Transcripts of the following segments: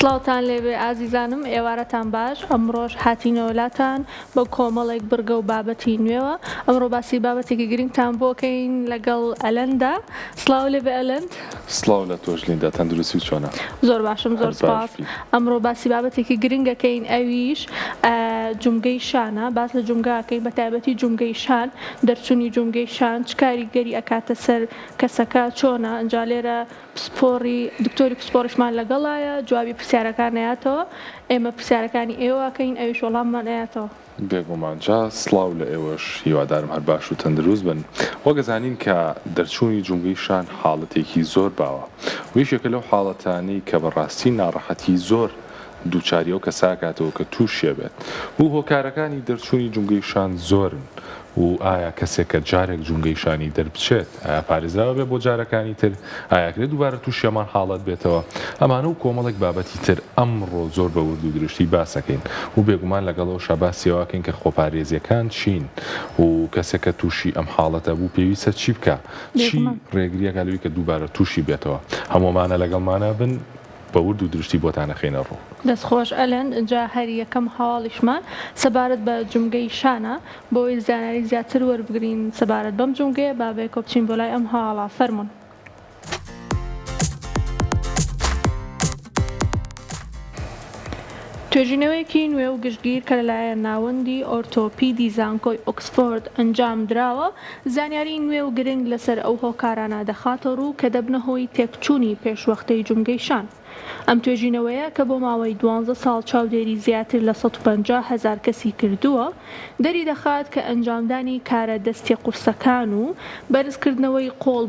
سڵاوتان لێبێ ئازیزانم، ئێوارەتان باش. ئەمڕۆژ هاتینەوەلاتان بە کۆمەڵێک بڕگە و بابەتی نوێوە. ئەمڕۆ باسی بابەتێکی گرنگتان بۆکەین لەگەڵ ئەلەندا. سڵاو لێبێ ئەلەند. سڵاو لە تۆش لیندا، تەندروستی چۆنە؟ زۆر باشم، زۆر سپاس. ئەمڕۆ باسی بابەتێکی گرنگەکەین، ئەویش جومگەی شانە. باس لە جومگاکەین، بە تایبەتی جومگەی شان، دەرچوونی جومگەی شان چ کاریگەری ئەکاتە سەر کەسەکە چۆنە. ئەنجا لێرە پسپۆڕی دکتۆری پسپۆڕشمان لەگەڵایە، جوابی پرسیارەکان نایەتەوە، ئێمە پرسیارەکانی ئێوەکەین، ئەویش وەڵاممان نایەتەوە. بێگومانجا سڵاو لە ئێوەش، هیوادارم هەر باش و تەندروست بن. وەگەزانین کە دەرچوونی جومگەی شان حاڵەتێکی زۆر باوە، ویشێکە لەو حاڵەتانەی کە بەڕاستی ناڕەحەتی زۆر دووچاریەوە کە ساکاتەوە کە تووشێ بێت. و هۆکارەکانی دەرچوونی جومگەی شان زۆرن. و ئایا کەسێک کە جارێک جومگەی شانی دەربچێت، ئایا پارێزراوە بێ بۆ جارەکانی تر، ئایاکرێت دووبارە تووشێمان حاڵەت بێتەوە. ئەمانە و کۆمەڵێک بابەتی تر ئەمڕۆ زۆر بە ورد و درشتی باسەکەین و بێگومان لەگەڵەوە شەباسیەوەکەین کە خۆپارێزیەکان چین و کەسێک کە تووشی ئەم حاڵەتە بوو پێویستە چی بکە، چی ڕێگریەکە لەوەی کە دووبارە تووشی بێتەوە. هەموومانە لەگەڵمانە بن بە ورد و درشتی بۆتانە خێنە ڕوو. دەستخۆش ئەلەن. جا هەر یەکەم هەواڵیشمان سەبارەت بە جومگەی شانە، بۆی زانیاری زیاتر وەربگرین سەبارەت بەم جومگەیە. بابێ کۆبچین بۆ لای ئەم هەواڵە، فەرموون. توێژینەوەیەکی نوێ و گشتگیر کە لەلایەن ناوەندی ئۆرتۆپیدی زانکۆی ئۆکسفۆرد ئەنجام دراوە، زانیاری نوێ و گرنگ لەسەر ئەو هۆکارانە دەخاتە ڕوو کە دەبنە هۆی تێکچوونی پێشوەختەی جومگەی شان. ئەم توێژینەوەیە کە بۆ ماوەی 12 ساڵ چاودێری زیاتر لە 150,000 کەسی کردووە، دەری دەخات کە ئەنجامدانی کارە دەستی قورسەکان و بەرزکردنەوەی قۆڵ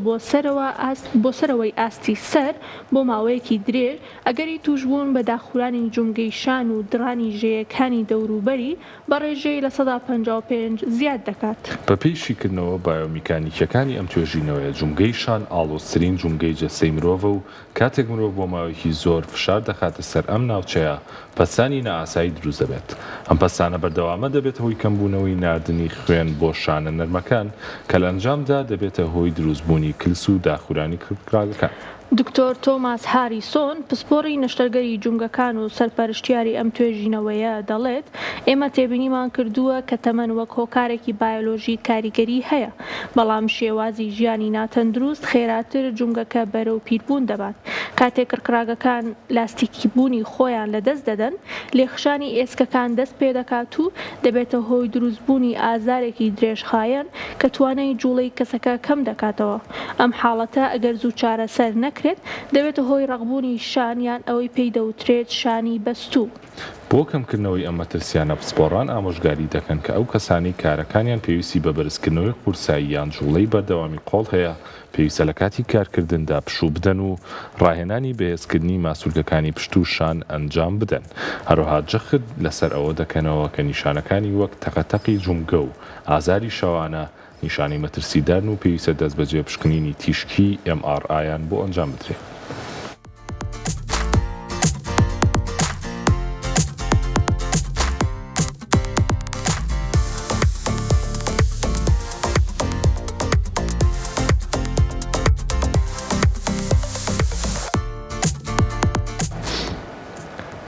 بۆ سەرەوەی ئاستی سەر بۆ ماوەیەکی درێژ ئەگەری توشبوون بە داخورانی جومگەی شان و دڕانی ژێیەکانی دەوروبەری بە ڕێژەی لە 155 زیاد دەکات. بە پێی شیکردنەوە بایۆمیکانیکیەکانی ئەم توێژینەوەیە، جومگەی شان ئاڵۆزترین جومگەی جەستەی مرۆڤە و کاتێک مرۆڤ بۆ ماوەیەکی زۆر فشار دەخاتە سەر ئەم ناوچەیە، پەستانی نائاسایی دروست دەبێت. ئەم پەستانە بەردەوامە دەبێت هۆی کەمبوونەوەی ناردنی خوێن بۆ شانە نەرمەکان کە لە ئەنجامدا دەبێتە هۆی دروستبوونی کلس و داخورانی کراگەکان. دکتۆر تۆماس هاریسۆن، پسپۆڕی نەشتەرگەری جومگەکان و سەرپەرشتیاری ئەم توێژینەوەیە، دەڵێت ئێمە تێبینیمان کردووە کە تەمەن وەک هۆکارێکی بایۆلۆژی کاریگەری هەیە، بەڵام شێوازی ژیانی ناتەندروست خێراتر جومگەکە بەرەو پیربوون دەبات. کاتێک کڕکراگەکان لاستیکی بوونی خۆیان لەدەست دەدەن، لێخشانی ئێسکەکان دەست پێ دەکات و دەبێتە هۆی دروستبوونی ئازارێکی درێژخایەن کە توانای جوڵەی کەسەکە کەم دەکاتەوە. ئەم حاڵەتە ئەگەر زوو چارەسەر نەکرێت، دەبێتە هۆی ڕەقبوونی شان یان ئەوەی پێی دەوترێت شانی بەستوو. بۆ کەمکردنەوەی ئەم مەترسیانە، پسپۆڕان ئامۆژگاری دەکەن کە ئەو کەسانی کارەکانیان پێویستی بە بەرزکردنەوەی قورسایی یان جوڵەی بەردەوامی قۆڵ هەیە، پێویستە لە کاتی کارکردندا پشوو بدەن و ڕاهێنانی بەهێزکردنی ماسوولکەکانی پشت و شان ئەنجام بدەن. هەروەها جەخت لەسەر ئەوە دەکەنەوە کە نیشانەکانی وەک تەقەتەقی جومگە و ئازاری شەوانە نیشانی مەترسیدارن و پێویستە دەست بەجێ پشکنینی تیشکی MRI بۆ ئەنجام بدرێت.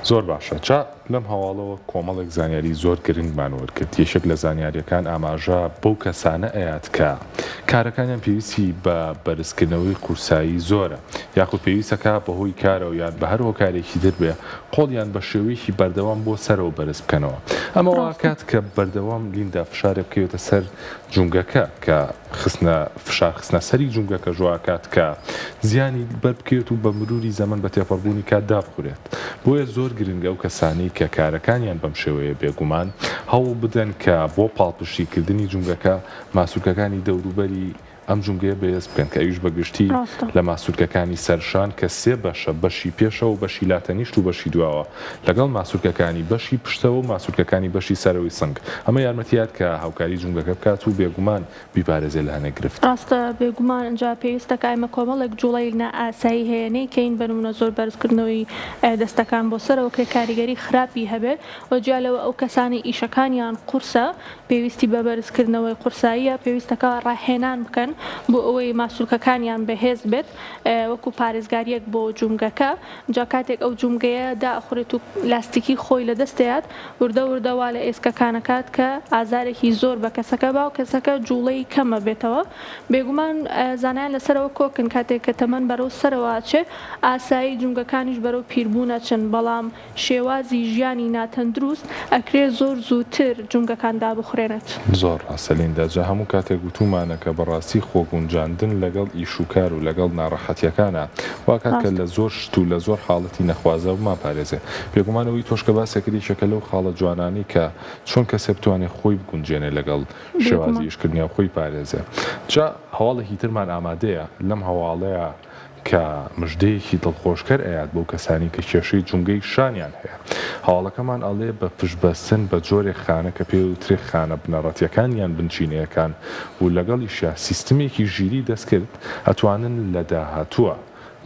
زۆر باشە. چا لەم هەواڵەوە کۆمەڵێک زانیاری زۆر گرنگمان وەرگرت. یەشێک لە زانیاریەکان ئاماژە بەو کەسانە ئەیات کە کارەکانیان پێویستی بە بەرزکردنەوەی قورسایی زۆرە، یاخود پێویستەکە بەهۆی کارەوە یان بە هەر هۆکارێکی تر بێ قۆڵیان بە شێوەیەکی بەردەوام بۆ سەرەوە بەرز بکەنەوە. ئەمە واکات کە بەردەوام لیندا فشارێ بکەوێتە سەر جومگەکە کە فشار خستنە سەری جومگەکە ژواکات کە زیانی بەربکەوێت و بە مروری زەمن بە تێپەڕبوونی کات دابخورێت. بۆیە زۆر گرنگە ئەو کەسانی کە کارەکانیان بەم شێوەیە بێگومان هەوڵ بدەن کە بۆ پاڵپشتیکردنی جومگەکە ماسوولکەکانی دەوروبەری ئەم جومگەیە بەهێز بکەن کە ئەویش بەگشتی لە ماسوولکەکانی سەرشان کە سێ بەشە، بەشی پێشەوە و بەشی لاتەنیشت و بەشی دواوە، لەگەڵ ماسوولکەکانی بەشی پشتەوە و ماسوولکەکانی بەشی سەرەوەی سنگ. ئەمە یارمەتیات کە هاوکاری جومگەکە بکات و بێگومان بیپارێزێت لە هەنێک گرفت. ڕاستە، بێگومان ئەنجا پێویستە ئێمە کۆمەڵێک جوڵەی نائاسایی هەیە نەیکەین، بەنمونە زۆر بەرزکردنەوەی دەستەکان بۆ سەرەوە کە کاریگەری خراپی هەبێت. وەجیالەوە ئەو کەسانی ئیشەکانیان قورسە، پێویستی بە بەرزکردنەوەی قورساییە، پێویستەکە ڕاهێنان بکەن بۆ ئەوەی ماسوولکەکانیان بەهێز بێت وەکو پارێزگاریەک بۆ جومگەکە جا کاتێک ئەو جومگەیە داخورێت و لاستیکی خۆی لە دەستەیەات وردە وردەوا لە ئێسکەکانەکات کە ئازارێکی زۆر بە کەسەکە باو کەسەکە جوڵەی کەمە بێتەوە بێگومان زانایان لەسەرەوە کۆکن کاتێک کە تەمەەن بەرەو سەرەوەچێ ئاسایی جومگەکانیش بەرەو پیربوونە چن بەڵام شێوازی ژیانی ناتەندروست ئەکرێ زۆر زووتر جومگەکاندا بخورێنێت زۆر ڕاستەلیندا جا هەموو کاتێک گوتومانەکە بەڕاستی خۆگونجاندن لەگەڵ ئیشوکار و لەگەڵ ناڕەحەتیەکانە واکات کە لە زۆر شت و لە زۆر حاڵەتی نەخوازە و ماپارێزێ پێگومانەوەی تۆشکە باسێکری شەکە لەو خاڵە جوانانی کە چۆن کەسێ بتوانێت خۆی بگونجێنێ لەگەڵ شێوازی ئیشکردنیا و خۆی پارێزێ جا هەواڵێکی ترمان ئامادەیە لەم هەواڵەیە کە مژدەیەکی دڵخۆشکەر ئەیات بۆ کەسانی کە کێشەی جومگەی شانیان هەیە هەواڵەکەمان ئەڵێ بە پشبەستن بە جۆرێک خانە کە پێ وترێ خانە بنەڕەتیەکانیان بنچینەکان و لەگەڵیشە سیستمێکی ژیری دەستکرد ئەتوانن لە داهاتووە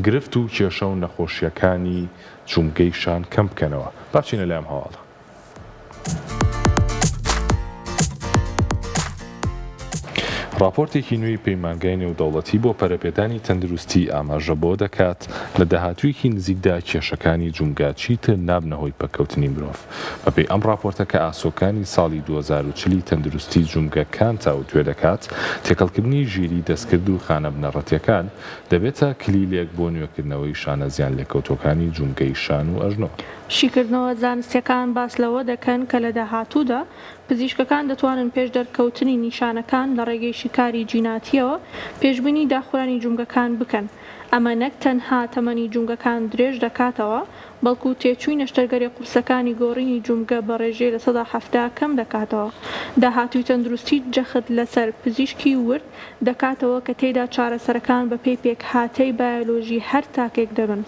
گرفت و کێشە و نەخۆشیەکانی جومگەی شان کەم بکەنەوە باچینە لام هەواڵە راپۆرتێکی نوێی پەیمانگای نێودەوڵەتی بۆ پەرەپێدانی تەندروستی ئاماژە بۆ دەکات لە داهاتوویەکی نزیکدا کێشەکانی جومگا چیتر نابنەهۆی پەکەوتنی مرۆڤ بەپێی ئەم راپۆرتە کە ئاسۆکانی ساڵی 2040 تەندروستی جومگەکان تاوتوێ دەکات تێکەڵکردنی ژیری دەستکرد و خانە بنەڕەتیەکان دەبێتە کلیلێک بۆ نوێکردنەوەی شانە زیان لێکەوتۆکانی جومگەی شان و ئەژنۆ شیکردنەوە زانستیەکان باس لەوە دەکەن کە لە داهاتوودا پزیشکەکان دەتوانن پێش دەرکەوتنی نیشانەکان لە ڕێگەی شیکاری جیناتیەوە پێشبینی داخورانی جومگەکان بکەن ئەمە نەک تەنها تەمەنی جومگەکان درێژ دەکاتەوە بەڵکو تێچووی نەشتەرگەری قورسەکانی گۆڕینی جومگە بە ڕێژەی لە ١٧ کەم دەکاتەوە داهاتووی تەندروستی جەخت لەسەر پزیشکی ورد دەکاتەوە کە تێیدا چارەسەرەکان بە پێی پێکهاتەی بایۆلۆژی هەر تاکێک دەبن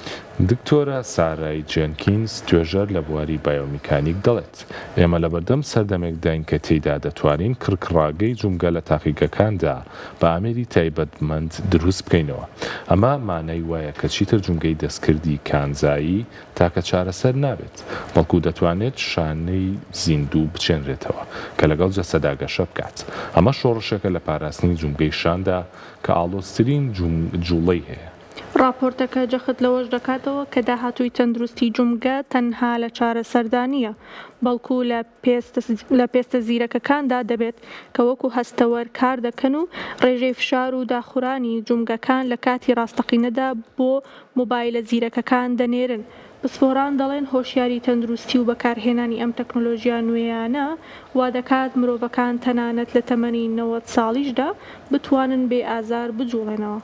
دکتۆرە سارای جێنکینز توێژەر لە بواری بایۆمیکانیک دەڵێت ئێمە لە بەردەم سەردەمێک داین کە تێیدا دەتوانین کڕکڕاگەی جومگە لە تاقیگەکاندا بە ئامێری تایبەتمەند دروست بکەینەوە ئەمە مانای وایە کە چیتر جومگەی دەستکردی کانزایی تاکە چارەسەر نابێت بەڵکو دەتوانێت شانەی زیندوو بچێنرێتەوە کە لەگەڵ جەسەدا گەشە بکات ئەمە شۆڕشێکە لە پاراستنی جومگەی شاندا کە ئاڵۆزترین جوڵەی هەیە راپۆرتەکە جەخت لەوەش دەکاتەوە کە داهاتووی تەندروستی جومگە تەنها لە چارەسەردانیە بەڵکو لە پێستە زیرەکەکاندا دەبێت کە وەکو هەستەوەر کار دەکەن و ڕێژەی فشار و داخورانی جومگەکان لە کاتی ڕاستەقینەدا بۆ مۆبایلە زیرەکەکان دەنێرن پسپۆران دەڵێن هۆشیاری تەندروستی و بەکارهێنانی ئەم تەکنۆلۆژیا نوێیانە وا دەکات مرۆڤەکان تەنانەت لە تەمەنی 90 ساڵیشدا بتوانن بێ ئازار بجوڵێنەوە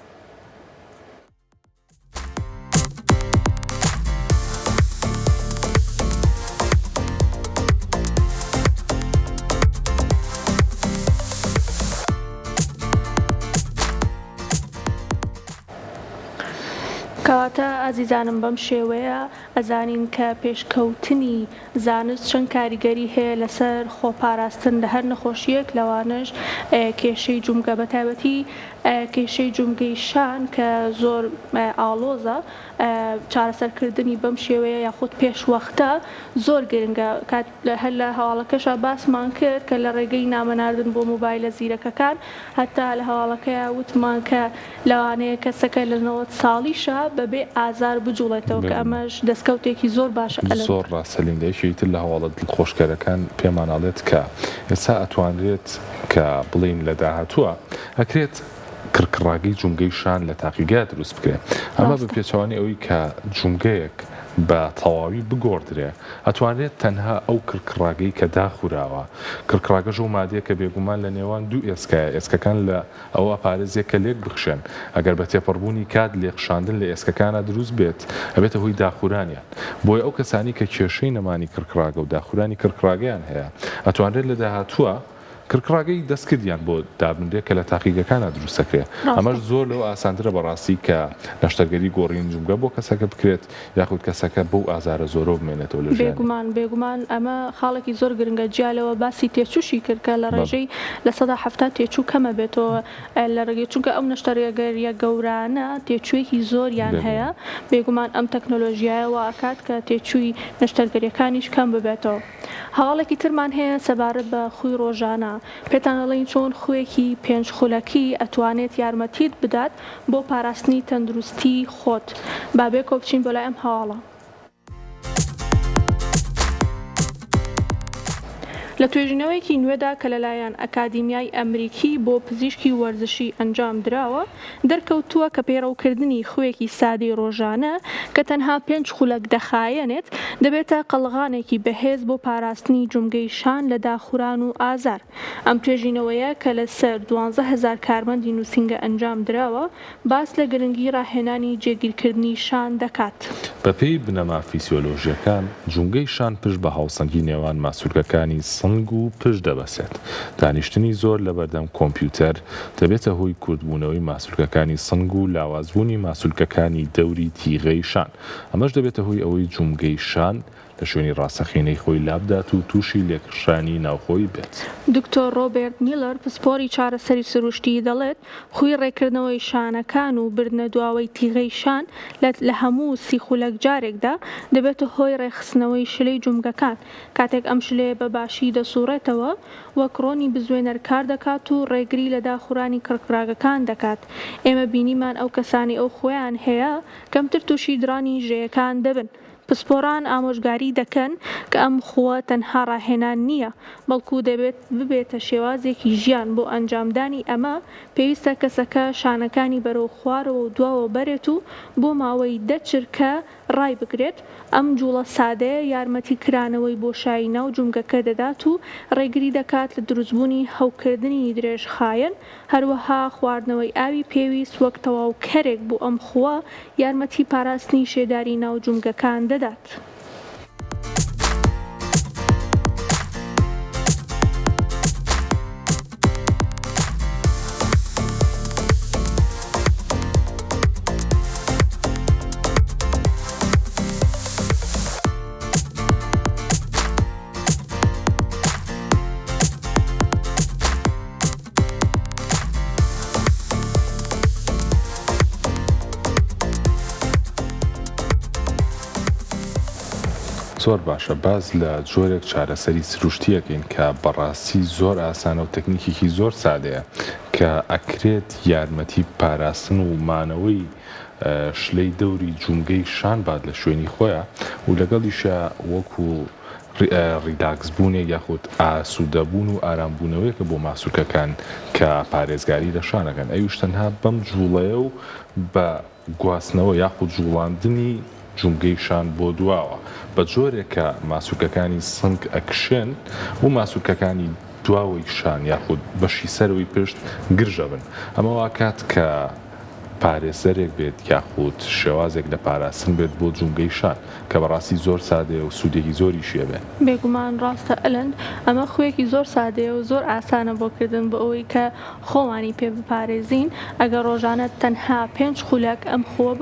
کەواتە ئازیزانم بەم شێوەیە ئەزانین کە پێشکەوتنی زانست چەند کاریگەری هەیە لەسەر خۆپاراستن لە هەر نەخۆشیەک لەوانش کێشەی جومگە بەتایبەتی کێشەی جومگەی شان کە زۆر ئاڵۆزە چارەسەرکردنی بەم شێوەیە یاخود پێشوەختە زۆر گرنگە هەر لە هەواڵەکەشە باسمان کرد کە لە ڕێگەی نامەناردن بۆ مۆبایلە زیرەکەکان هەتا لە هەواڵەکەیە وتمان کە لەوانەیە کەسەکە لە 90 ساڵیشە بەبێ ئازار بجوڵێتەوە کە ئەمەش دەستکەوتێکی زۆر باشە زۆر ڕاستەلینندەیەکی تر لە هەواڵە دڵخۆشکەرەکان پێماناڵێت کە ئێستا ئەتوانرێت کە بڵین لە داهاتووە ئەکرێت کڕکڕاگەی جومگەی شان لە تاقیگات دروست بکرێت ئەمە بە پێچوانی ئەوەی کە جومگەیەک بە تەواوی بگۆڕدرێ ئەتوانێت تەنها ئەو کڕکڕاگەی کە داخوراوە کڕکڕاگەژ و مادەیە کە بێگومان لە نێوان دوو ئێسکایە ئێسکەکان لە ئەوە پارێزیە کە لێک بخشێن ئەگەر بە تێپەڕبوونی کات لێخشاندن لە ئێسکەکانە دروست بێت ئەبێتە هۆی داخورانیان بۆی ئەو کەسانی کە کێشەی نەمانی کڕکڕاگە و داخورانی کڕکڕاگەیان هەیە ئەتوانرێت لە داهاتووە کڕکڕاگەی دەستکردیان بۆ دابندێک کە لە تاقیگەکانە دروستەکرێت ئەمەش زۆر لەو ئاسانترە بەڕاستی کە نەشتەرگەری گۆڕین جومگە بۆ کەسەکە بکرێت یاخود کەسەکە بەو ئازارە زۆرۆ بمێنێتەوە لە بێگومان ئەمە خاڵێکی زۆر گرنگە جیالەوە باسی تێچووشی کرد کە لە ڕێژەی لە ١٧ تێچوو کەمە بێتەوە لە ڕێگەی چونکە ئەو نەشتەرگەریە گەورانە تێچوویەکی زۆریان هەیە بێگومان ئەم تەکنۆلۆژیایەوە ئاکات کە تێچووی نەشتەرگەریەکانیش کەم ببێتەوە هەواڵێکی ترمان هەیە سەبارەت بە خوی ڕۆژانە پێتان دەڵێن چۆن خوێکی پێنجخولەکی ئەتوانێت یارمەتیت بدات بۆ پاراستنی تەندروستی خۆت. بابێ کۆبچین بۆ لای ئەم هەواڵە. لە توێژینەوەیەکی نوێدا کە لەلایەن ئەکادیمیای ئەمریکی بۆ پزیشکی وەرزشی ئەنجام دراوە دەرکەوتووە کە پێڕەوکردنی خوێکی سادەی ڕۆژانە کە تەنها 5 خولەک دەخایەنێت دەبێتە قەڵغانێکی بەهێز بۆ پاراستنی جومگەی شان لە داخوران و ئازار. ئەم توێژینەوەیە کە لەسەر 12,000 کارمەندی نووسینگە ئەنجام دراوە باس لە گرنگی ڕاهێنانی جێگیرکردنی شان دەکات. بەپێی بنەما فیسیۆلۆژیەکان جومگەی شان پشت بە هاوسەنگی نێوان ماسوولکەکانی سنگ و پشت دەبەسێت. دانیشتنی زۆر لە بەردەم کۆمپیوتەر دەبێتە هۆی کورتبوونەوەی ماسوولکەکانی سنگ و لاوازبوونی ماسوولکەکانی دەوری تیغەی شان. ئەمەش دەبێتە هۆی ئەوەی جومگەی شان لە شوێنی ڕاستەخینەی خۆی لابدات و تووشی لێکشانی ناوخۆی بێت. دکتۆر ڕۆبێرت میلەر پسپۆری چارەسەری سروشتی دەڵێت خوی ڕێکردنەوەی شانەکان و بردنە دواوەی تیغەی شان لە هەموو 30 خولەک جارێکدا دەبێتە هۆی ڕێخستنەوەی شلەی جومگەکان. کاتێک ئەم شلەیە بەباشی دەسوڕێتەوە وەک ڕۆنی بزوێنەر کار دەکات و ڕێگری لە داخورانی کڕکراگەکان دەکات. ئێمە بینیمان ئەو کەسانی ئەو خۆیان هەیە کەمتر تووشی درانی ژێیەکان دەبن. پسپۆران ئامۆژگاری دەکەن کە ئەم خووە تەنها ڕاهێنان نییە بەڵکو دەبێت ببێتە شێوازێکی ژیان. بۆ ئەنجامدانی ئەمە پێویستە کەسەکە شانەکانی بەرەو خوارەوە و دواوە بەرێت و بۆ ماوەی 10 چرکە ڕای بگرێت. ئەم جوڵە سادەیە یارمەتی کرانەوەی بۆشایی ناو جومگەکە دەدات و ڕێگری دەکات لە دروستبوونی هەوکردنی درێژخایەن. هەروەها خواردنەوەی ئاوی پێویست وەک تەواوکەرێک بۆ ئەم خووە یارمەتی پاراستنی شێداری ناو جومگەکان دەدات. زۆر باشە باز لە جۆرێک چارەسەری سروشتیەکەین کە بەڕاستی زۆر ئاسانە و تەکنیکێکی زۆر سادەیە کە ئەکرێت یارمەتی پاراستن و مانەوەی شلەی دەوری جومگەی شان باد لە شوێنی خۆیە و لەگەڵیشە وەکو ریلاکس بوونێک یاخود ئاسوودەبوون و ئارامبوونەوەیەکە بۆ ماسوولکەکان کە پارێزگاری لە شانەکەن. ئەویش تەنها بەم جوڵەیە و بە گواستنەوە یاخود جوڵاندنی جومگەی شان بۆ دواوە بە جۆرێک کە ماسوولکەکانی سنگ ئەکشێن و ماسوولکەکانی دواوەی شان یاخود بەشی سەرەوەی پشت گرژە بن. ئەمە واکات کە پارێزەرێک بێت یاخود شێوازێک لە پاراستن بێت بۆ جومگەی شان کە بەڕاستی زۆر سادەیە و سوودێکی زۆریشیە بێت. بێگومان ڕاستە ئەلەند ئەمە خوێکی زۆر سادەیە و زۆر ئاسانە بۆکردن بە ئەوەی کە خۆمانی پێ بپارێزین. ئەگەر ڕۆژانە تەنها 5 خولەک ئەم خۆوە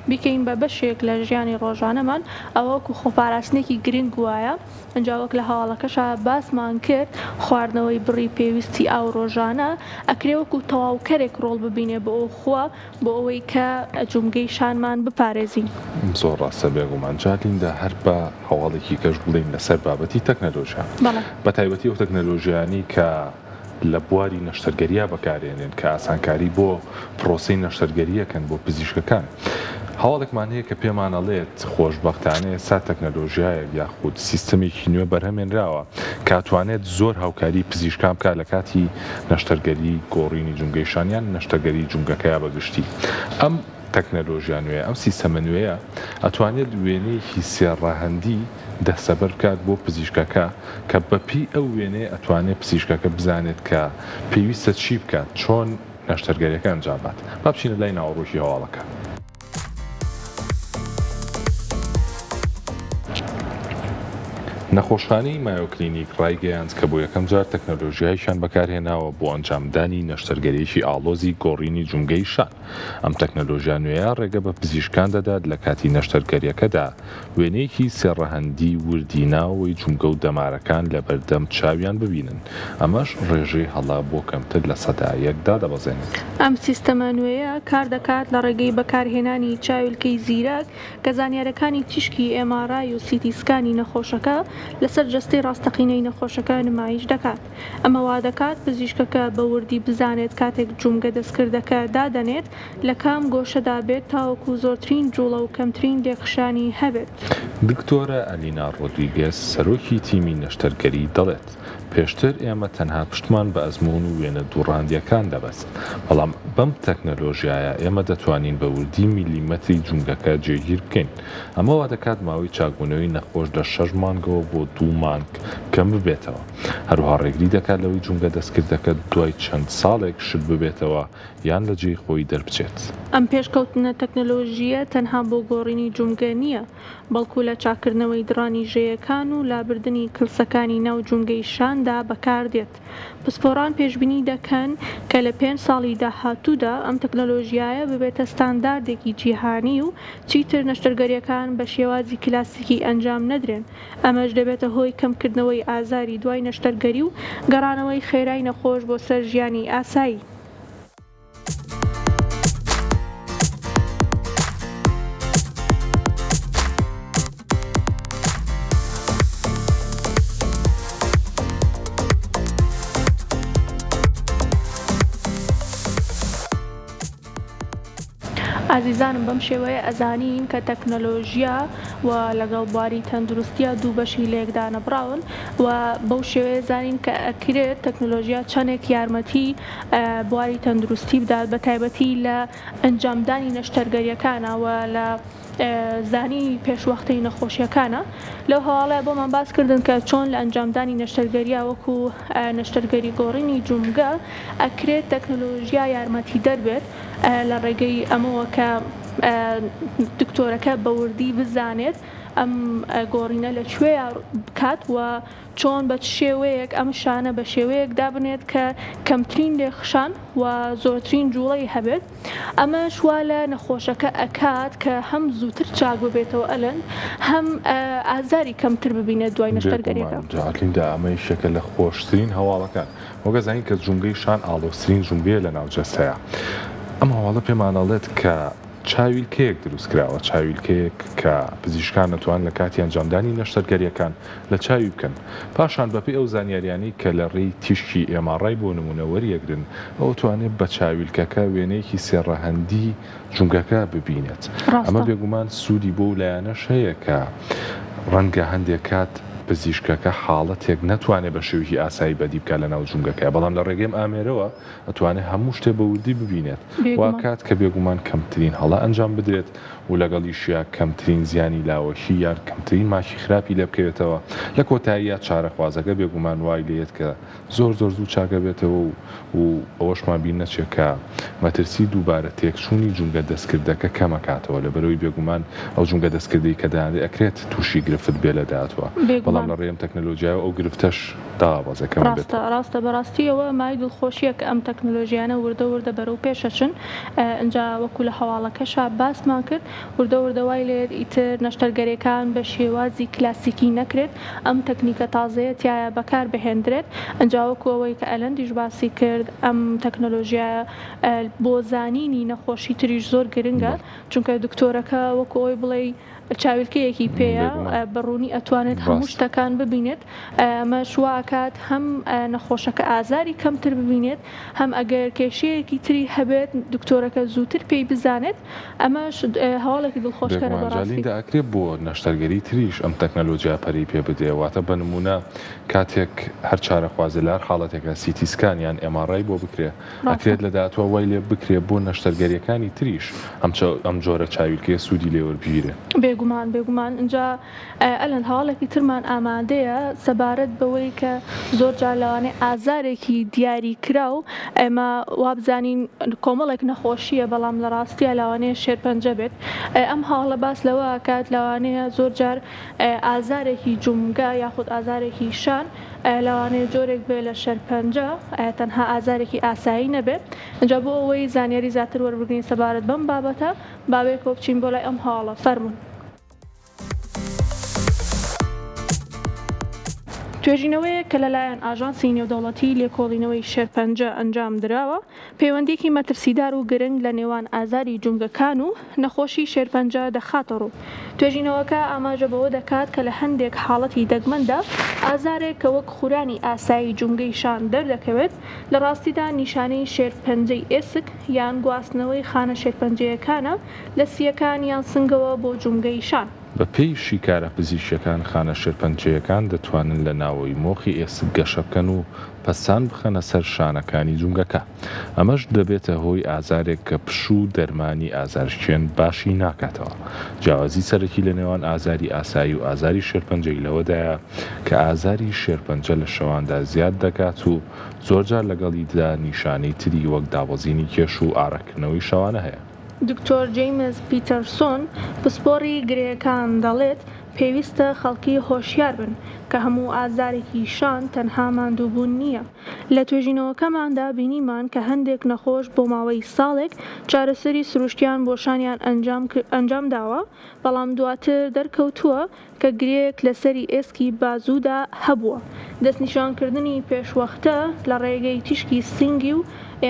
بیکەین بە بەشێک لە ژیانی ڕۆژانەمان ئەوەکو خۆپاراستنێکی گرنگ وایە. ئەنجاوەک لە هەواڵەکەشە باسمان کرد خواردنەوەی بڕی پێویستی ئاو ڕۆژانە ئەکرێ وەکو تەواوکەرێک ڕۆڵ ببینێ بۆ ئەو خووە بۆ ئەوەی کە جومگەی شانمان بپارێزین. زۆر ڕاستە بێگومان جارلیندا هەر بە هەواڵێکی کەش بڵین لەسەر بابەتی تەکنەلۆژیا بە تایبەتی ئەو تەکنەلۆژیانی کە لە بواری نەشتەرگەریە بەکارێنن کە ئاسانکاری بۆ پرۆسەی نەشتەرگەریەکەن بۆ پزیشکەکان. هەواڵێکمان هەیە کە پێمان ئەڵێت خۆشبەختانەیە سا تەکنەلۆژیایە یاخود سیستەمێکی نوێ بەرهەمێنراوە کاتوانێت زۆر هاوکاری پزیشکان بکات لە کاتی نەشتەرگەری گۆڕینی جومگەی شانیان نەشتەرگەری جومگەکەیە بەگشتی. ئەم تەکنەلۆژیا نوێ ئەم سیستەمە نوێیە ئەتوانێت وێنەیەکی سێڕاهەندی دەستەبەر بکات بۆ پزیشکەکە کە بەپی ئەو وێنەیە ئەتوانێت پزیشکەکە بزانێت کە پێویستە چی بکات چۆن نەشتەرگەریەکە ئەنجامات. با بچینە لای ناوەڕۆژی هەواڵەکە. نەخۆشخانەی مایۆکلینیک ڕایگەیاند کە بۆ یەکەم جار تەکنەلۆژیایشان بەکارهێناوە بۆ ئەنجامدانی نەشتەرگەریەکی ئاڵۆزی گۆڕینی جومگەی شان. ئەم تەکنەلۆژیا نوێیە ڕێگە بە پزیشکان دەدات لە کاتی نەشتەرگەریەکەدا وێنەیەکی سێڕەهەندی وردی ناوەوەی جومگە و دەمارەکان لە بەردەم چاویان ببینن. ئەمەش ڕێژەی هەڵا بۆ کەمتر لە 100%دا دەبەزێنێت. ئەم سیستەمە نوێیە کار دەکات لە ڕێگەی بەکارهێنانی چاویلکەی زیرەک کە زانیارەکانی تیشکی MRI و CT سکانی نەخۆشەکە لەسەر جەستەی ڕاستەقینەی نەخۆشەکە نمایش دەکات. ئەمە وا دەکات پزیشکەکە بە وردی بزانێت کاتێک جومگە دەستکردەکە دادەنێت لە کام گۆشەدا بێت تاوەکو زۆرترین جوڵە و کەمترین لێخشانی هەبێت. دکتۆرە ئەلینا ڕۆدریگێز سەرۆکی تیمی نەشتەرگەری دەڵێت پێشتر ئێمە تەنها پشتمان بە ئەزمون و وێنە دووڕاندیەکان دەبەست، بەڵام بەم تەکنەلۆژیایە ئێمە دەتوانین بە وردی میلیمەتری جومگەکە جێگیر بکەین. ئەمە وا دەکات ماوەی چاکبوونەوەی نەخۆش لە 6 مانگەوە بۆ 2 مانگ کەم ببێتەوە. هەروها ڕێگری دەکات لەوەی جومگە دەستکردەکە دوای چەند ساڵێک شت ببێتەوە یان لە جێی خۆی دەربچێت. ئەم پێشکەوتنە تەکنەلۆژیە تەنها بۆ گۆڕینی جومگە نییە، بەڵکو لە چاکردنەوەی دڕانی ژەیەکان و لابردنی کلسەکانی ناو جومگەی شاندا بەکاردێت. پسپۆران پێشبینی دەکەن کە لە 5 ساڵی داهاتوودا ئەم تەکنەلۆژیایە ببێتە ستانداردێکی جیهانی و چیتر نەشتەرگەریەکان بە شێوازی کلاسیکی ئەنجام نەدرێن. ئەمەش دەبێتە هۆی کەمکردنەوەی ئازاری دوای نەشتەرگەری و گەڕانەوەی خێرای نەخۆش بۆ سەر ژیانی ئاسایی. ئازیزانم بەم شێوەیە ئەزانین کە تەکنەلۆژیا و لەگەڵ بواری تەندروستیە دوو بەشی لێکدا نەبراون و بەو شێوەیە زانین کە ئەکرێت تەکنەلۆژیا چەندێک یارمەتی بواری تەندروستی بدات بە تایبەتی لە ئەنجامدانی نەشتەرگەریەکانەوە لە زانی پێشوەختەی نەخۆشیەکانە. لەو هەواڵەیە بۆمان باس کردن کە چۆن لە ئەنجامدانی نەشتەرگەریە وەکو نەشتەرگەری گۆڕینی جومگە ئەکرێت تەکنەلۆژیا یارمەتی دەربێت لە ڕێگەی ئەمەوە کە دکتۆرەکە بە وردی بزانێت ئەم گۆڕینە لەکوێ بکات و چۆن بە شێوەیەک ئەم شانە بە شێوەیەک دابنێت کە کەمترین لێخشان و زۆرترین جوڵەی هەبێت. ئەمە شوا لە نەخۆشەکە ئەکات کە هەم زووتر چاک ببێتەوە ئەلەن هەم ئازاری کەمتر ببینێت دوای نەشتەرگەریەکە. جاڵیندا ئەمەی شەکە لە خۆشترین هەواڵەکان وەگە زانین کە جومگەی شان ئاڵۆسترین جومگەیە لە ناوجەستەیە. ئەم هەواڵە پێمانەڵێت کە چاویلکەیەک دروست کراوە، چاویلکەیەک کە پزیشکان نەتوان لە کاتی ئەنجامدانی نەشتەرگەریەکان لە چاوی بکەن. پاشان بەپێی ئەو زانیاریانی کە لە ڕێی تیشکی ئێماڕای بۆ نمونە وەریەگرن ئەو توانێت بە چاویلکەکە وێنەیەکی سێڕەهەندی جومگەکە ببینێت. ئەمە بێگومان سوودی بۆ لایەنەش هەیە کە ڕەنگە هەندێک کات پزیشکەکە حاڵەتێک نەتوانێت بە شێوکی ئاسایی بەدی بکە لە ناو جومگەکە، بەڵام لە ڕێگەم ئامێرەوە ئەتوانێت هەموو شتێ بە وردی ببینێت وا کات کە بێگومان کەمترین هەڵا ئەنجام بدرێت و لەگەڵیشیا کەمترین زیانی لاوەشی یان کەمترین ماشی خراپی لێ بکەوێتەوە. لە کۆتاییە چارەخوازەکە بێگومان وای لێت کە زۆر زوو چاکە بێتەوە و ئەوەشمان بین نەچێت کە مەترسی دووبارە تێکچوونی جومگە دەستکردەکە کەمەکاتەوە لە بەرەوەی بێگومان ئەو جومگە دەستکردی کە دایانێت ئەکرێت تووشی گرفت بێ لە داهاتوە، بەڵام لە ڕێم تەکنەلۆژیا ئەو گرفتەش دابەزەکەم بێت. ڕاستە بەڕاستیەوە مای دڵخۆشیە کە ئەم تەکنەلۆژیانە وردە بەرەو پێشەچن. ئەنجا وەکو لە هەواڵەکەشا باسمان کرد وردەوای لێت ئیتر نەشتەرگەریەکان بە شێوازی کلاسیکی نەکرێت، ئەم تەکنیکە تازەیە تایە بەکار بهێندرێت. ئەنجا وەکو ئەوەی کە ئەلەندیش باسی کرد ئەم تەکنەلۆژیە بۆ زانینی نەخۆشی تریش زۆر گرنگە، چونکە دکتۆرەکە وەکو ئەوی بڵێ چاویلکەیەکی پێەیە بەڕوونی ئەتوانێت هەموو شتەکان ببینێت. ئەمە شواکات هەم نەخۆشەکە ئازاری کەمتر ببینێت، هەم ئەگەر کێشەیەکی تری هەبێت دکتۆرەکە زووتر پێی بزانێت. ئەمەش هەواڵێکی دڵخۆشکەرە بەڕاستی. ئەکرێت بۆ نەشتەرگەری تریش ئەم تەکنەلۆژیا پەری پێ بدێواتە بە نمونە کاتێک هەر چارەخوازەلار حاڵەتێکە سیتیسکان یان ئێماڕای بۆ بکرێ ئەکرێت لە داهاتوە وای لێ بکرێ بۆ نەشتەرگەریەکانی تریش ئەم جۆرە چاویلکەیە سوودی لێوەربگیرێ. بێگومان اینجا ئەلەن هەواڵێکی ترمان ئامادەیە سەبارەت بەوەی کە زۆر جار لەوانەیە ئازارێکی دیاری کرا و ئێمە وابزانین کۆمەڵێک نەخۆشیە بەڵام لە ڕاستیە لەوانەیە شێرپەنجە بێت. ئەم هەواڵە باس لەوە کات لەوانەیە زۆر جار ئازارێکی جومگە یاخود ئازارێکی شان لەوانەیە جۆرێک بێ لە شەرپەنجە تەنها ئازارێکی ئاسایی نەبێت. اینجا بۆ ئەوەی زانیاری زیاتر وەربگرین سەبارەت بەم بابەتە بابێک کۆ بچین بۆ لای ئەم هەواڵە فەرمون. توێژینەوەیە کە لەلایەن ئاژانسی نێودەوڵەتی لێکۆڵینەوەی شێرپەنجە ئەنجام دراوە پەیوەندێکی مەترسیدار و گرنگ لە نێوان ئازاری جومگەکان و نەخۆشی شێرپەنجە دەخاتە ڕوو. توێژینەوەکە ئاماژە بەوە دەکات کە لە هەندێک حاڵەتی دەگمەندا ئازارێک کە وەک خورانی ئاسایی جومگەی شان دەردەکەوێت لە ڕاستیدا نیشانەی شێرپەنجەی ئێسک یان گواستنەوەی خانە شێرپەنجەیەکانە لە سیەکان یان سنگەوە بۆ جومگەی شان. بە پێی شیکارە پزیشکەکان خانە شێرپەنجەیەکان دەتوانن لە ناوەوەی مۆخی ئێسک گەشە بکەن و پەسان بخەنە سەر شانەکانی جومگەکە. ئەمەش دەبێتە هۆی ئازارێک کە پشوو دەرمانی ئازارشکێن باشی ناکاتەوە. جیاوازی سەرەکی لە نێوان ئازاری ئاسایی و ئازاری شێرپەنجەی لەوەدایە کە ئازاری شێرپەنجە لە شەواندا زیاد دەکات و زۆرجار لەگەڵیدا نیشانەی تری وەک داوەزینی کێش و ئاڕەکردنەوەی شەوانە هەیە. دکتۆر جەیمز پیتەرسۆن پسپۆڕی گرێەکان دەڵێت پێویستە خەڵکی هۆشیار بن کە هەموو ئازارێکی شان تەنها ماندووبوون نییە. لە توێژینەوەکەماندا بینیمان کە هەندێک نەخۆش بۆ ماوەی ساڵێک چارەسەری سروشتیان بۆ شانیان ئەنجام داوە، بەڵام دواتر دەرکەوتووە کە گرێک لەسەری ئێسکی بازوودا هەبووە. دەستنیشانکردنی پێشوەختە لە ڕێگەی تیشکی سینگی و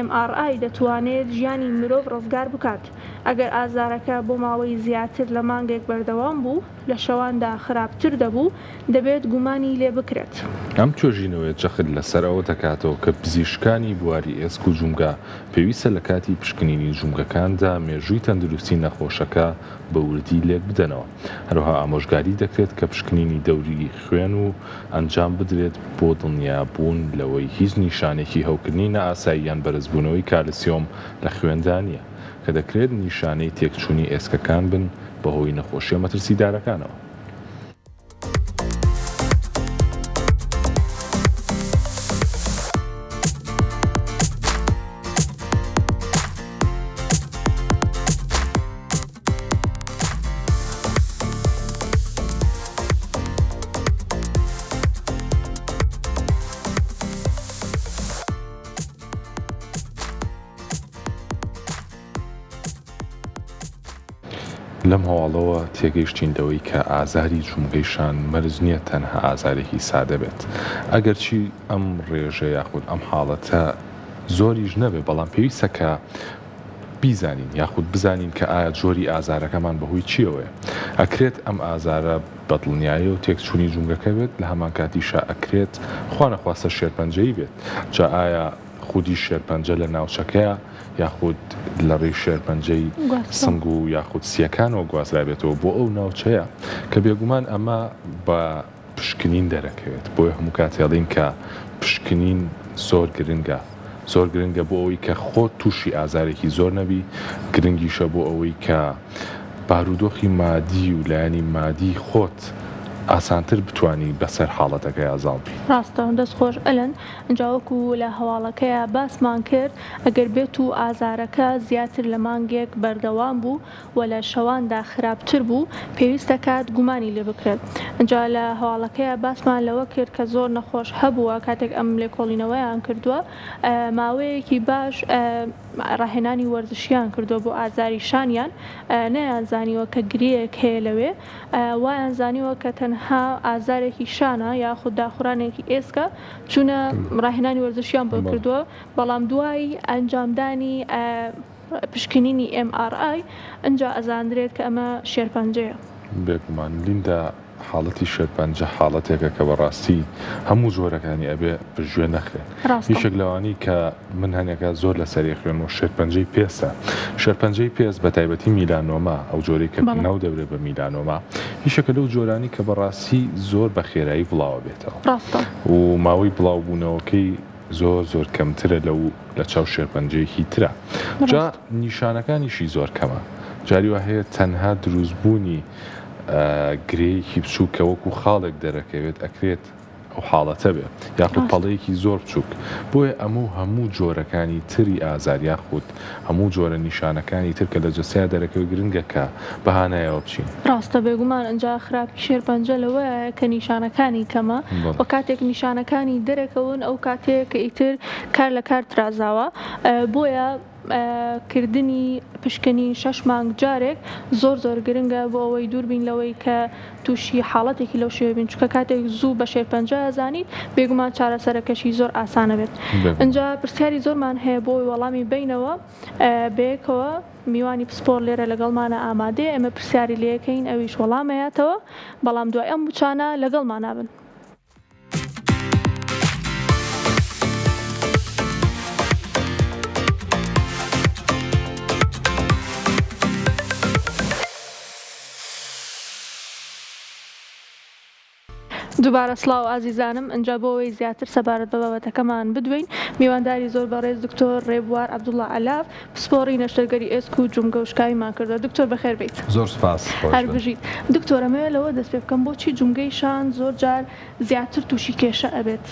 MRI دەتوانێت ژیانی مرۆڤ ڕزگار بکات. ئەگەر ئازارەکە بۆ ماوەی زیاتر لە مانگێک بەردەوام بوو لە شەواندا خراپتر دەبوو دەبێت گومانی لێ بکرێت. ئەم توێژینەوەی جەخت لەسەر ئەوە دەکاتەوە کە پزیشکانی بواری ئێسک و جومگا پێویستە لە کاتی پشکنینی جومگەکاندا مێژووی تەندروستی نەخۆشەکە بە وردی لێک بدەنەوە. هەروەها ئامۆژگاری دەکرێت کە پشکنینی دەوری خوێن و ئەنجام بدرێت بۆ دڵنیابوون لەوەی هیچ نیشانێکی هەوکردنی نەئاسایی یان بەرزبوونەوەی کالسیۆم لە خوێندا نیە کە دەکرێت نیشانەی تێکچوونی ئێسکەکان بن بەهۆی نەخۆشیە مەترسیدارەکانەوە. لەم هەواڵەوە تێگەیشتینەوەی کە ئازاری جومگەیشان مەرج نییە تەنها ئازارێکی سادە بێت. ئەگەرچی ئەم ڕێژە یاخود ئەم حاڵەتە زۆریش نەبێ، بەڵام پێویستە کە بیزانین یاخود بزانین کە ئایا جۆری ئازارەکەمان بەهۆی چیەوەیە. ئەکرێت ئەم ئازارە بەدڵنیایی و تێکچوونی جومگەکە بێت، لە هەمان کاتیشە ئەکرێت خوا نەخواستە شێرپەنجەی بێت. جا ئایا خودی شێرپەنجە لە ناوچەکەیە یاخود لە ڕێی شێرپەنجەی سنگ و یاخود سیەکانەوە گوازرابێتەوە بۆ ئەو ناوچەیە کە بێگومان ئەمە بە پشکنین دەرەکەوێت. بۆیە هەموو کاتێڵین کە پشکنین زۆر گرنگە بۆ ئەوەی کە خۆت تووشی ئازارێکی زۆر نەبی، گرنگیشە بۆ ئەوەی کە بارودۆخی مادی و لایەنی مادی خۆت ئاسانتر بتوانی بەسەر حاڵەتەکە ئازاڵبی. ڕاستە دەستخۆش ئەلەن ئەنجاوەکو لە هەواڵەکەیە باسمان کرد ئەگەر بێت و ئازارەکە زیاتر لە مانگێک بەردەوام بوو و لە شەواندا خراپتر بوو پێویستە کات گومانی لێ بکرێت. ئەنجا لە هەواڵەکەیە باسمان لەوە کرد کە زۆر نەخۆش هەبووە کاتێک ئەم لێکۆڵینەوەیان کردووە ماوەیەکی باش ڕاهێنانی وەرزشیان کردو بۆ ئازاری شانیان، نەیانزانیوە کە گرەیەک هەیە لەوێ، وایان زانیوە کە تەنها ئازارێکی شانە یاخود داخورانێکی ئێسکە، چونە ڕاهێنانی وەرزشیان بۆ کردووە، بەڵام دوای ئەنجامدانی پشکنینی MRI ئەنجا ئەزاندرێت کە ئەمە شێرپەنجەیە. بێگومان لیندا حاڵەتی شێرپەنجە حاڵەتێکە کە بەڕاستی هەموو جۆرەکانی ئەبێ بژێ نەخرێت. هیچێک لەوانی کە من هەنێکە زۆر لە سەری خوێن و شێرپەنجەی پێستە. شێرپەنجەی پێست بە تایبەتی میلانۆما، ئەو جۆرەی کە ناو دەورێت بە میلانۆما، هیچێکە لەو جۆرانی کە بەڕاستی زۆر بە خێرایی بڵاوە بێتەوە و ماوەی بڵاوبوونەوەکەی زۆر کەمترە لە چاو شێرپەنجەیەکی ترە. جا نیشانەکانیشی زۆر کەمە. جاری وا هەیە تەنها دروستبوونی گرەیەکی بچووک کە وەکو خاڵێک دەرەکەوێت ئەکرێت ئەو حاڵەتە بێت یاخود پەڵەیەکی زۆر بچووک. بۆیە هەموو جۆرەکانی تری ئازار یاخود هەموو جۆرە نیشانەکانی تر کە لە جەستەیە دەرەکەوێت گرنگەکە بەهانایەوە بچین. ڕاستە بێگومان ئەنجا خراپی شێرپەنجە لەوەیە کە نیشانەکانی کەمە و کاتێک نیشانەکانی دەرەکەون ئەو کاتێک کە ئیتر کار لە کار ترازاوە. بۆیە کردنی پشکنی 6 مانگ جارێک زۆر گرنگە بۆ ئەوەی دوور بین لەوەی کە تووشی حاڵەتێکی لەو شێوە بین چکە کاتێک زوو بە شێرپەنجە ئەزانیت بێگومان چارەسەرەکەشی زۆر ئاسانە بێت. اینجا پرسیاری زۆرمان هەیە بۆی وەڵامی بینەوە بەیەکەوە میوانی پسپۆر لێرە لەگەڵمانە ئامادێ ئێمە پرسیاری لێەکەین ئەویش وەڵامەیەتەوە بەڵام دوای ئەم بچانە لەگەڵمان بن. دووبارە سڵاو ئازیزانم ئەنجا بۆەوەی زیاتر سەبارەت بە بابەتەکەمان بدوین میوانداری زۆر بەڕێز دکتۆر ڕێبوار عەبدوڵڵا عەلاف پسپۆڕی نەشتەرگەری ئێسک و جومگە و شکاویمان کردووە. دکتۆر بەخێر بیت. زۆر سپاس. هەر بژیت. دکتۆر ئەمەوێت لەوە دەست پێ بکەم بۆچی جومگەی شان زۆر جار زیاتر تووشی کێشە ئەبێت؟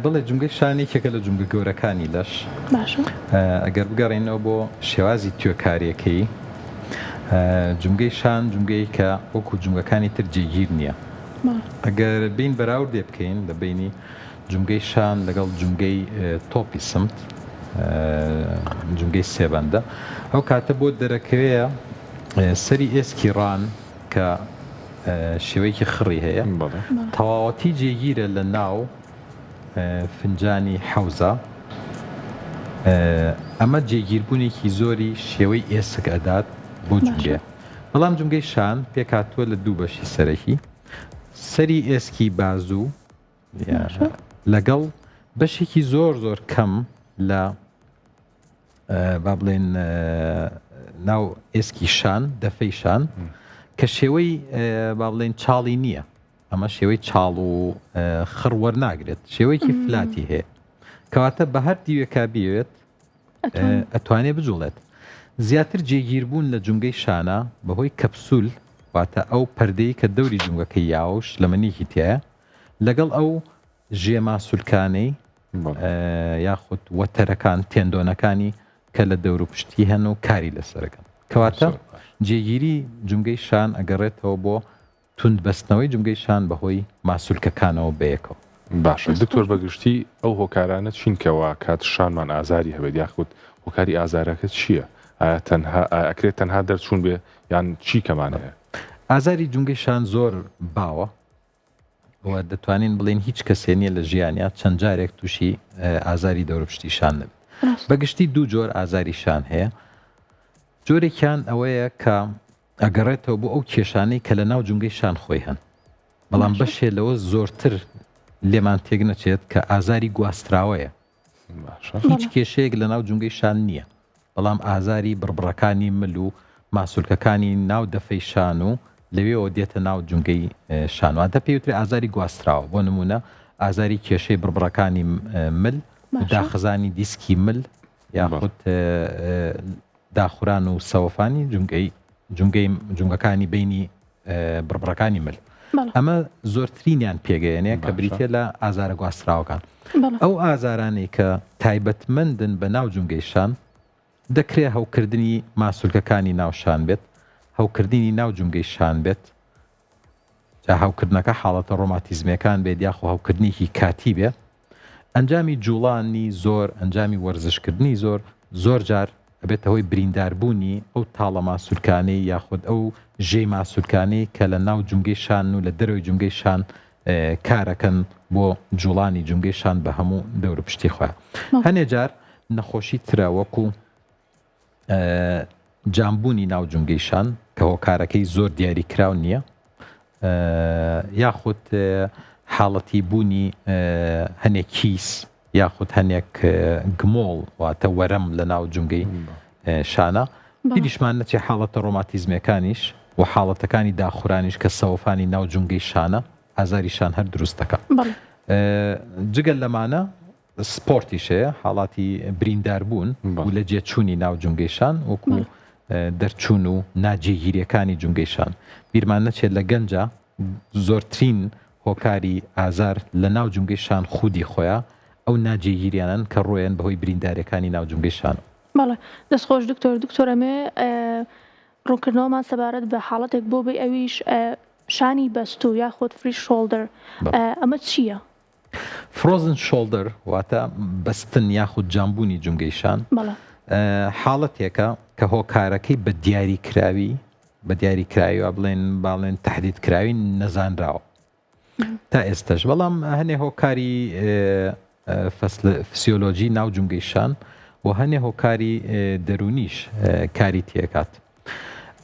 بڵێ جومگەی شان یەکێکە لە جومگە گەورەکانی لەش. باشە. ئەگەر بگەڕێنەوە بۆ شێوازی توێکاریەکەی جومگەی شان جومگەی کە وەکو جومگەکانی تر جێگیر نییە. ئەگەر بین بەراورد لێ بکەین لە بینی جومگەی شان لەگەڵ جومگەی تۆپی سمت جومگەی سێبەندە ئەو کاتە بۆ دەرەکەوەیە سەری ئێسکی ڕان کە شێوەیەکی خڕی هەیە تەواوەتی جێگیرە لە ناو فنجانی حەوزە ئەمە جێگیربوونێکی زۆری شێوەی ئێسک ئەدات بۆ جومگێ. بەڵام جومگەی شان پێکاتووە لە دوو بەشی سەرەکی سەری ئێسکی بازوو لەگەڵ بەشێکی زۆر کەم لە با بڵێن ناو ئێسکی شان دەفەی شان کە شێوەی با بڵێن چاڵی نییە ئەمە شێوەی چاڵ و خڕ وەرناگرێت شێوەیەکی فلاتی هەیە کەواتە بە هەر دیوێکا بێت ئەتوانێت بجوڵێت. زیاتر جێگیربوون لە جومگەی شانە بەهۆی کەپسول واتە ئەو پەردەی کە دەوری جومگەکەی یاوش لە منیکی تایە لەگەڵ ئەو ژێماسولکانەی یاخود وەتەرەکان تێندۆنەکانی کە لە دەور و پشتی هەن و کاری لەسەرەکەن کەواتە جێگیری جومگەی شان ئەگەڕێتەوە بۆ توندبەستنەوەی جومگەی شان بەهۆی ماسولکەکانەوە بەیەکەوە. باشە دکتۆر بەگشتی ئەو هۆکارانە چینکەوە کات شانمان ئازاری هەبێت یاخود هۆکاری ئازارەکە چییە؟ ئایا ئەکرێت تەنها دەرچوون بێ یان چی کەمان هەیە؟ ئازاری جومگەی شان زۆر باوە و دەتوانین بڵێن هیچ کەسێ نیە لە ژیانیا چەند جارێک تووشی ئازاری دەوروپشتی شان نەبێت. بەگشتی دوو جۆر ئازاری شان هەیە. جۆرێکیان ئەوەیە کە ئەگەڕێتەوە بۆ ئەو کێشانەی کە لە ناو جومگەی شان خۆی هەن بەڵام بەشێ لەوە زۆرتر لێمان تێک نەچێت کە ئازاری گواستراوەیە هیچ کێشەیەک لە ناو جومگەی شان نییە بەڵام ئازاری بڕبڕەکانی مل و ماسولکەکانی ناو دەفەی شان و لەوێەوە دێتە ناو جومگەی شانوانتە پێوتری ئازاری گواستراوە بۆ نمونە ئازاری کێشەی بڕبڕەکانی مل داخزانی دیسکی مل یاخود داخوران و سەوەفانی جومگەکانی بینی بڕبڕەکانی مل ئەمە زۆرترینیان پێگەیەنەیە کە بریتێ لە ئازارە گواستراوەکان. ئەو ئازارانەی کە تایبەتمەندن بە ناو جومگەی شان دەکرێت هەوکردنی ماسولکەکانی ناوشان بێت هەوکردنی ناو جومگەی شان بێت جا هەوکردنەکە حاڵەتە ڕۆماتیزمەکان بێت یاخۆ هەوکردنیکی کاتی بێت ئەنجامی جوڵانی زۆر ئەنجامی وەرزشکردنی زۆر جار ئەبێتە هۆی برینداربوونی ئەو تاڵە ماسولکانەی یاخود ئەو ژێی ماسولکانەی کە لە ناو جومگەی شان و لە دەروی جومگەی شان کارەکەن بۆ جوڵانی جومگەی شان بە هەموو دەور پشتی خۆیان. هەنێ جار نەخۆشی ترە وەکو جامبوونی ناو جومگەی شان کە هۆکارەکەی زۆر دیاری کراو نییە یاخود حاڵەتی بوونی هەنێک کیس یاخود هەنێک گمۆڵ واتە وەرەم لە ناو جومگەی شانە بیریشمان نەچێ حاڵەتە ڕۆماتیزمەکانیش و حاڵەتەکانی داخورانیش کە سەوەفانی ناو جومگەی شانە ئازاری شان هەر دروستەکە. جگەل لەمانە سپۆرتیشەیە حاڵاتی برینداربوون و لە جێچوونی ناو جومگەی شان وەکو دەرچوون و ناجێگیریەکانی جومگەی شان بیرمان نەچێت لە گەنجە زۆرترین هۆکاری ئازار لە ناو جومگەی شان خودی خۆیان ئەو ناجێگیریانن کە ڕۆیان بەهۆی بریندارەکانی ناو جومگەی شان. بەڵێ دەستخۆش دکتۆر ئەمێ ڕوونکردنەوەمان سەبارەت بە حاڵەتێک بۆ بێ ئەویش شانی بەستوو یاخود فری شۆڵدەر ئەمە چییە؟ فرۆزن شۆڵدەر واتە بەستن یاخود جامبوونی جونگەیشان حاڵەتێکە کە هۆکارەکەی بە دیاریکراوی و باڵێن تهدید کراوی نەزانراوە تا ئێستش بەڵام هەنێ هۆکاری فسیۆلۆژی ناو جونگەیشان و هەنێ هۆکاری دەرونیش کاری تێکات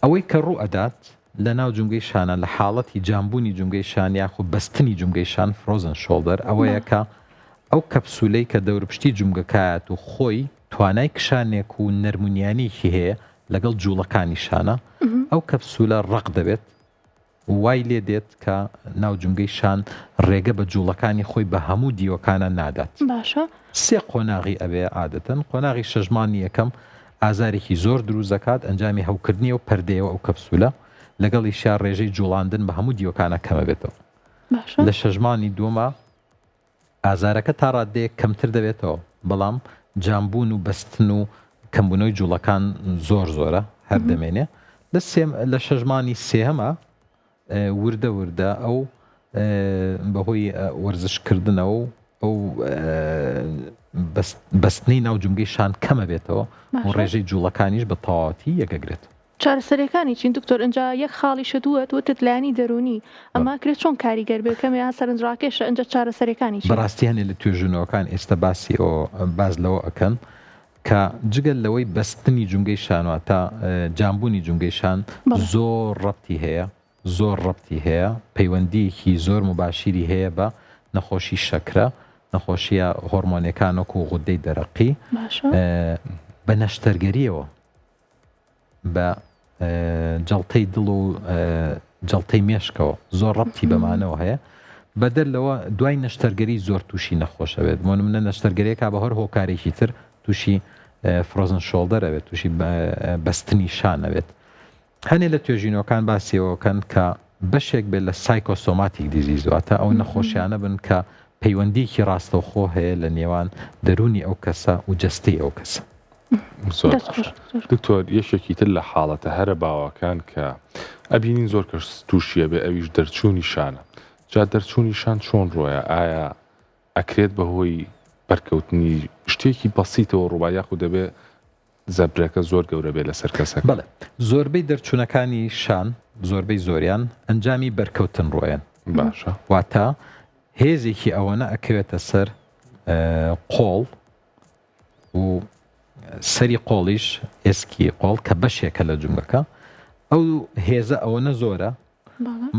ئەوەی کە ڕوو ئەدات لە ناو جونگەی شانە لە حاڵەتی جامبوونی جونگەی شان یاخود بەستنی جونگەی شان فرۆزن شۆڵدەر ئەوەیە کە ئەو کەپسولەی کە دەورپشتی جونگەکایەت و خۆی توانای کشانێک و نەرمونیانێکی هەیە لەگەڵ جوڵەکانی شانە ئەو کەپسولە ڕق دەبێت وای لێ دێت کە ناو جونگەی شان ڕێگە بە جوڵەکانی خۆی بە هەموو دیوەکانە نادات باشە سێ قۆناغی ئەبێ عادەتەن قۆناغی شەژمانی یەکەم ئازارێکی زۆر دروست دەکات ئەنجامی هەوکردنی و پەردەیەوە ئەو کەپسولە لەگەڵی شار ڕێژەی جوڵاندن بە هەموو دیوەکانە کەمە بێتەوە لە شەژمانی دووەمە ئازارەکە تا ڕادەیەک کەمتر دەبێتەوە بەڵام جامبوون و بەستن و کەمبوونەوەی جوڵەکان زۆرە هەر دەمێنێ لە شەژمانی سێهەمە وردە ئەو بەهۆی وەرزشکردنەوە ئەو بەستنی ناو جونگەی شان کەمە بێتەوە و ڕێژەی جوڵەکانیش بە تەواوەتی یەکەگرێت چارەسەرەکانی چین دکتۆر ئەنجا یەک خاڵی شدووە وتت لایانی دەرونی ئەمە کرێت چۆن کاریگەر بێت کەمێ سەرنجڕاکێشە ئەنجا چارەسەرەکانی بەڕاستی هەنێ لە توێژونەوەکان ئێستا باسی باز لەوە ئەکەن کە جگەل لەوەی بەستنی جونگەی شانوە تا جامبوونی جونگەی شان زۆر ڕەبتی هەیە پەیوەندیەکی زۆر مباشیری هەیە بە نەخۆشی شەکرە نەخۆشیە هۆرمۆنەکانەکو و غودەی دەرەقی بە نەشتەرگەریەوە بە جەڵتەی دڵ و جەڵتەی مێشکەوە زۆر ڕەبتی بەمانەوە هەیە بەدەر لەوە دوای نەشتەرگەری زۆر تووشی نەخۆشەوێت منە نەشتەرگەریەکە بە هەر هۆکارێکی تر تووشی فرۆزن شۆڵدەرەوێت تووشی بەستنی شانەوێت هەنێ لە توێژینەوەکان باسیەوەکەن کە بەشێک بێت لە سایکۆسۆماتیک دیزیزواتە ئەو نەخۆشیانە بن کە پەیوەندیکی ڕاستەوخۆ هەیە لە نێوان دەرونی ئەو کەسە و جەستەی ئەو کەسە دکتۆر یەشێکی تر لە حاڵەتە هەرە باوەکان کە ئەبینین زۆر کەس تووشیە بێ ئەویش دەرچوونی شانە جا دەرچوونی شان چۆن ڕۆیە ئایا ئەکرێت بەهۆی بەرکەوتنی شتێکی بەسیتەوە ڕووبایە و دەبێت زەبرەکە زۆر گەورە بێت لەسەر کەسەکە بەڵێ زۆربەی دەرچوونەکانی شان زۆربەی زۆریان ئەنجامی بەرکەوتن ڕۆیان باشە واتە هێزێکی ئەوەنە ئەکەوێتە سەر قۆڵ و سەری قۆڵیش ئێسکی قۆڵ کە بەشێکە لە جونگەکە ئەو هێزە ئەوەنە زۆرە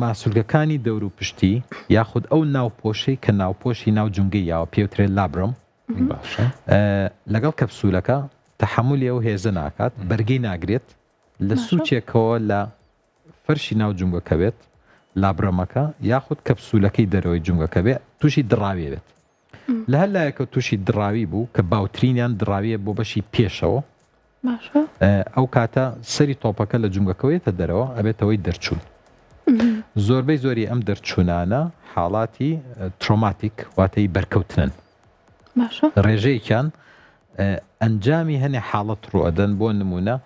ماسوولگەکانی دەور و پشتی یاخود ئەو ناوپۆشەی کە ناوپۆشی ناو جونگەی یاوە پێوترێت لابرم لەگەڵ کەپسولەکە تەحمولی ئەو هێزە ناکات بەرگەی ناگرێت لە سوچێکەوە لە فەرشی ناو جونگەکە بێت لابرەمەکە یاخود کەپسولەکەی دەرەوەی جونگەکە بێت تووشی دڕاوی بێت لە هەر لایەکە تووشی دڕاوی بوو کە باوترینیان دڕاویە بۆ بەشی پێشەوە ئەو کاتە سەری تۆپەکە لە جونگەکەوێتە دەرەوە ئەبێتەوەی دەرچوون زۆربەی زۆری ئەم دەرچوونانە حاڵاتی ترۆماتیک واتەی بەرکەوتنن ڕێژەیەکیان ئەنجامی هەنێ حاڵەت ڕوئەدەن بۆ نمونە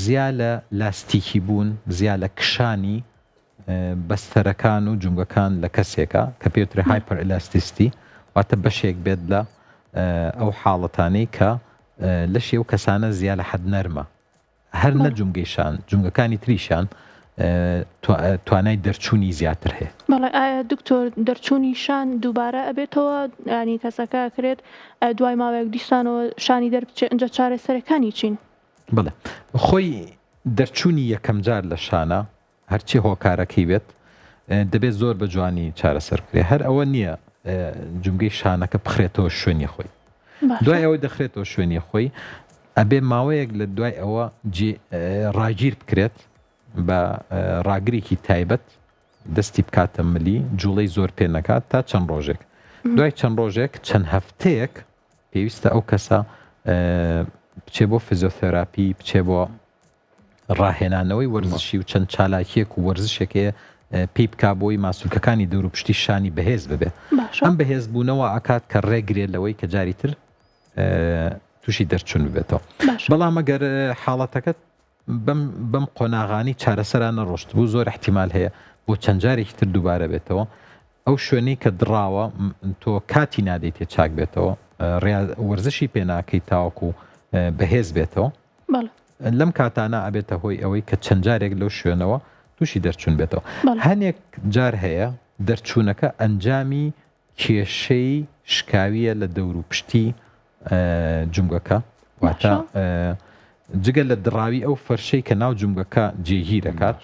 زیا لە لاستیکی بوون زیا لە کشانی بەستەرەکان و جونگەکان لە کەسێکە کە پێوترێ هایپەر ئەلاستیستی واتە بەشێک بێت لە ئەو حاڵەتانەی کە لەشی ئەو کەسانە زیا لە حەد نەرمە هەر نە جونگەیشان جونگەکانی تریشان توانای دەرچوونی زیاتر هەیە بەڵێ ئایا دکتۆر دەرچوونی شان دووبارە ئەبێتەوە ینی کەسەکە کرێت دوای ماوەیەک دیسانەوە شانی دەربچێت ئەنجا چارەسەرەکانی چین بڵێ خۆی دەرچوونی یەکەم جار لە شانە هەرچی هۆکارەکەی بێت دەبێت زۆر بە جوانی چارەسەر کرێ هەر ئەوە نییە جونگەی شانەکە بخرێتەوە شوێنی خۆی دوای ئەوەی دەخرێتەوە شوێنی خۆی ئەبێ ماوەیەک لە دوای ئەوە ڕاگیر بکرێت بە ڕاگرێکی تایبەت دەستی بکاتە ملی جوڵەی زۆر پێ نەکات تا چەند ڕۆژێک دوای چەند ڕۆژێک چەند هەفتەیەک پێویستە ئەو کەسە بچێ بۆ فیزیۆتێراپی بچێ بۆ ڕاهێنانەوەی وەرزشی و چەند چالاکیەک و وەرزشێکەیە پێی بکا بۆی ماسوولکەکانی دەور و پشتی شانی بەهێز ببێ ئەم بەهێز بوونەوە ئاکات کە ڕێگرێت لەوەی کە جاری تر تووشی دەرچوون ببێتەوە بەڵام ئەگەر حاڵەتەکەت بەم قۆناغانی چارەسەرانە ڕۆشت بوو زۆر احتیمال هەیە بۆ چەند جارێکی تر دووبارە بێتەوە ئەو شوێنەی کە دراوە تۆ کاتی نادەیتێ چاک بێتەوە وەرزشی پێناکەی تاوەکو بەهێز بێتەوە لەم کاتانە ئەبێتە هۆی ئەوەی کە چەند جارێک لەو شوێنەوە تووشی دەرچوون بێتەوە هەنێک جار هەیە دەرچوونەکە ئەنجامی کێشەی شکاویە لە دەور و پشتی جومگەکە واتە جگە لە دراوی ئەو فەرشەی کە ناو جومگەکە جێگیر دەکات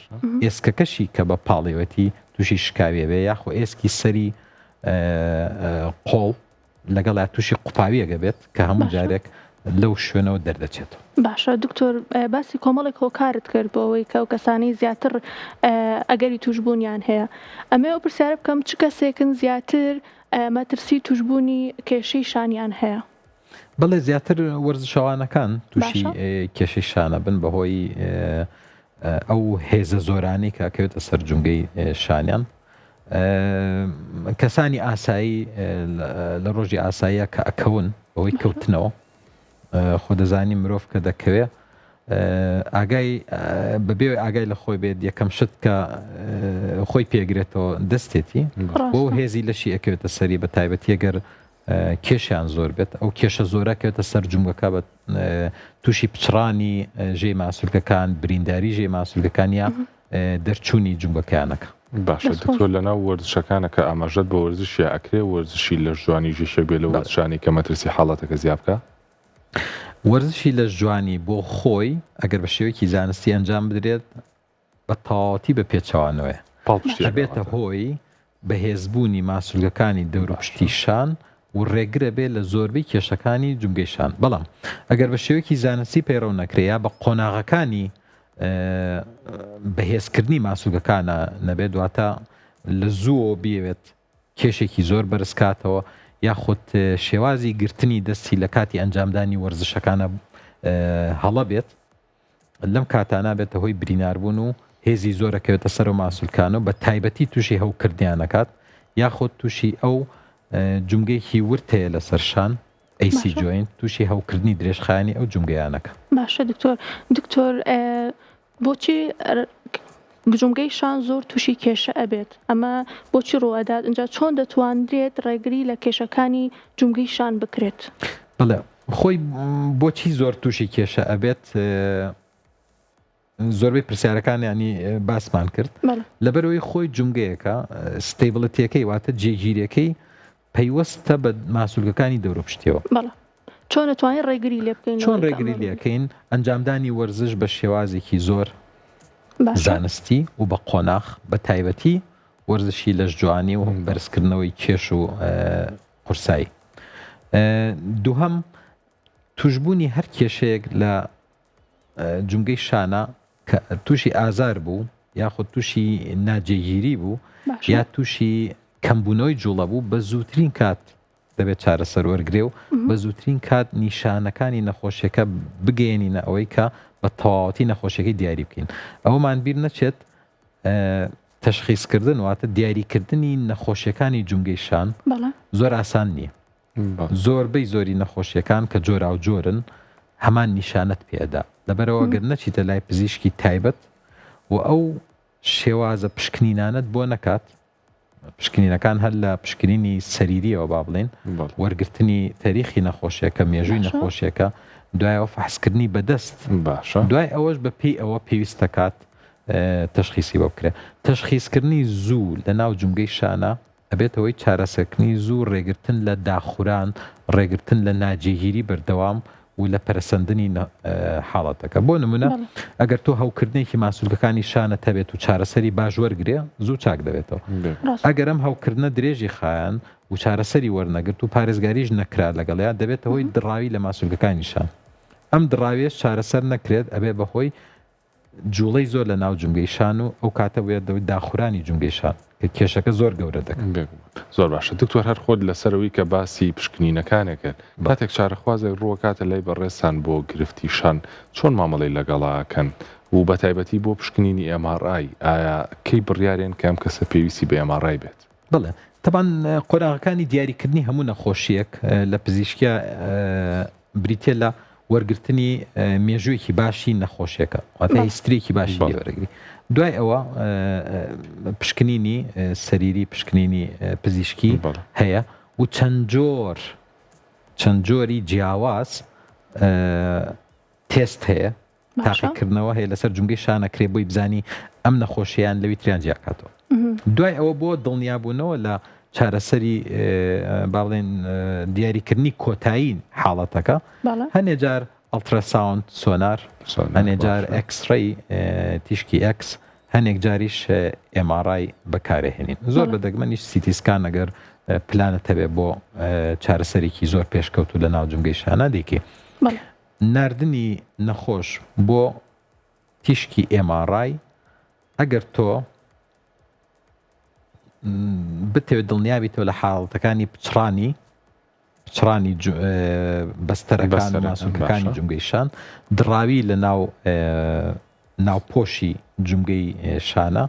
ئێسکەکەشی کە بە پاڵێوەتی تووشی شکاوێ بێ یاخۆ ئێسکی سەری قۆڵ لەگەڵ تووشی قوپاویەگە بێت کە هەموو جارێک لەو شوێنەوە دەردەچێتەوە. باشە دکتۆر باسی کۆمەڵێک هۆکارت کرد بۆ ئەوەی کە ئەو کەسانی زیاتر ئەگەری توشبوونیان هەیە ئەمێ ئەو پرسیارە بکەم چ کەسێکن زیاتر مەترسی توشبوونی کێشەی شانیان هەیە؟ بەڵێ زیاتر وەرزشەوانەکان تووشی کێشەی شانە بن بەهۆی ئەو هێزە زۆرانی کە ئەکەوێتە سەر جومگەی شانیان کەسانی ئاسایی لە ڕۆژی ئاساییە کە ئەکەون ئەوەی کەوتنەوە خۆ دەزانی مرۆڤ کە دەکەوێت ئاگای بەبێ ئاگای لە خۆی بێت یەکەم شت کە خۆی پێگرێتەوە دەستێتی بۆ هێزی لەشی ئەکەوێتە سەری بە تایبەتی ئەگەر کێشیان زۆر بێت ئەو کێشە زۆرە کەوێتە سەر جومگەکە بە تووشی پچڕانی ژێ ماسوولکەکان برینداری ژێ ماسوولەکان یا دەرچوونی جومگەکانەکە. باشە دکتۆر لەناو وەرزشەکانە کە ئاماژەت بە وەرزشی ئەکرێ وەرزشی لە جوانی ژێشە بێ لە وەرزشانی کە مەترسی حاڵەتەکە زیاد بکە؟ وەرزشی لە جوانی بۆ خۆی ئەگەر بە شێوەیەکی زانستی ئەنجام بدرێت بە تەواوەتی بە پێچەوانەوەیە ئەبێتە هۆی بەهێزبوونی ماسوولگەکانی دەور و پشتی شان و ڕێگرە بێ لە زۆربەی کێشەکانی جومگەی شان. بەڵام ئەگەر بە شێوەیەکی زانستی پەیڕەو نەکرێیا بە قۆناغەکانی بەهێزکردنی ماسوولگەکانە نەبێت دواتە لە زووە بیەوێت کێشێکی زۆر بەرزکاتەوە یاخود شێوازی گرتنی دەستی لە کاتی ئەنجامدانی وەرزشەکانە هەڵە بێت لەم کاتانە بێتە هۆی بریناربوون و هێزی زۆرەکەوێتە سەر و ماسوولکانە بە تایبەتی تووشی هەوکردیانەکات یاخود تووشی ئەو جومگەیەکی ورتەیە لەسەر شان ئەیسی جوین تووشی هەوکردنی درێژخایانی ئەو جومگەیانەکە. باشە دکتۆر بۆچی جومگەی شان زۆر تووشی کێشە ئەبێت ئەمە بۆچی ڕوەدات اینجا چۆن دەتوانرێت ڕێگری لە کێشەکانی جومگەی شان بکرێت؟ بڵێ خۆی بۆچی زۆر تووشی کێشە ئەبێت زۆربەی پرسیارەکان ینی باسمان کرد لەبەرەوەی خۆی جومگەیەکە ستیبڵەتیەکەی واتە جێگیریەکەی پەیوەستە بە ماسوولگەکانی دەور و پشتیەوە. چۆن دەتوانین ڕێگری لێ بکەین؟ چۆن ڕێگری لێکەین ئەنجامدانی وەرزش بە شێوازێکی زۆر زانستی و بە قۆناغ بە تایبەتی وەرزشی لەش جوانی و بەرزکردنەوەی کێش و قورسایی. دووهەم توشبوونی هەر کێشەیەک لە جومگەی شانە کە تووشی ئازار بوو یاخود تووشی ناجێگیری بوو یا تووشی کەمبوونەوەی جوڵە بوو بە زووترین کات دەبێت چارەسەر وەرگرێ و بە زووترین کات نیشانەکانی نەخۆشیەکە بگەێنینە ئەوەی کە بە تەواوەتی نەخۆشیەکەی دیاری بکەین. ئەوەمان بیر نەچێت تەشخیصکردن واتە دیاریکردنی نەخۆشیەکانی جومگەی شان زۆر ئاسان نییە. زۆربەی زۆری نەخۆشیەکان کە جۆرا و جۆرن هەمان نیشانەت پێدا لەبەرەوە گەر نەچیتە لای پزیشکی تایبەت و ئەو شێوازە پشکنینانت بۆ نەکات پشکنینەکان هەر لە پشکنینی سەریریەوە با بڵێن وەرگرتنی تاریخی نەخۆشیەکە مێژووی نەخۆشیەکە دوایەوە فەحسکردنی بەدەست باشە دوای ئەوەش بە پێی ئەوە پێویستە کات تەشخیصی بۆ بکرێت. تەشخیصکردنی زوو لە ناو جومگەی شانە ئەبێتەوەی چارەسەرکردنی زوو ڕێگرتن لە داخوران ڕێگرتن لە ناجێگیری بەردەوام و لە پەرسەندنی حاڵەتەکە. بۆ نمونە ئەگەر تۆ هەوکردنێکی ماسوولگەکانی شانە هەبێت و چارەسەری باش وەرگێ زوو چاک دەبێتەوە. ئەگەر ئەم هەوکردنە درێژی خایان و چارەسەری وەرنەگرت و پارێزگاریش نەکرا لەگەڵیا دەبێتەوەی دڕاوی لە ماسوولگەکانی شان. ئەم دڕاویش چارەسەر نەکرێت ئەبێ بەهۆی جوڵەی زۆر لە ناو جومگەی شان و ئەو کاتە وێدەوەی داخورانی جومگەی شان کە کێشەکە زۆر گەورە دەکەن. زۆر باشە دکتۆر هەر خۆت لەسەرەوەی کە باسی پشکنینەکانێکن کاتێک چارەخوازێک ڕووەکاتە لای بەڕێستان بۆ گرفتی شان چۆن مامەڵەی لەگەڵاکەن و بە تایبەتی بۆ پشکنینی MRI ئایا کەی بڕیارێن کە ئەم کەسە پێویستی بە MRI بێت؟ بڵێ تەبان قۆناغەکانی دیاریکردنی هەموو نەخۆشیەک لە پزیشکیا بریتێ لە وەرگرتنی مێژوویەکی باشی نەخۆشیەکە واتە هیستریەکی باشی وەرەگری دوای ئەوە پشکنینی سەریری پشکنینی پزیشکی هەیە و چەند جۆری جیاواز تێست هەیە تاقیکردنەوە هەیە لەسەر جونگەی شانەکرێ بۆی بزانی ئەم نەخۆشییان لەوی تریان جیاکاتەوە. دوای ئەوە بۆ دڵنیابوونەوە لە چارەسەری باڵێن دیاریکردنی کۆتایین حاڵەتەکە هەنێ جار ئەڵتراساوند سۆنار هەنێ جار ئەکسڕەی تیشکی ئەکس هەنێک جاریش MRI بەکارهێنین زۆر بە دەگمەنیش سیتیسکان ئەگەر پلانت هەبێ بۆ چارەسەرێکی زۆر پێشکەوتو لە ناو جونگەی شانە دیکێ ناردنی نەخۆش بۆ تیشکی MRI ئەگەر تۆ بتەوێت دڵنیابیتەوە لە حاڵەتەکانی پچڕانی بەستەرەکان و ماسوولکەکانی جونگەی شان دڕاوی لە ناوپۆشی جونگەی شانە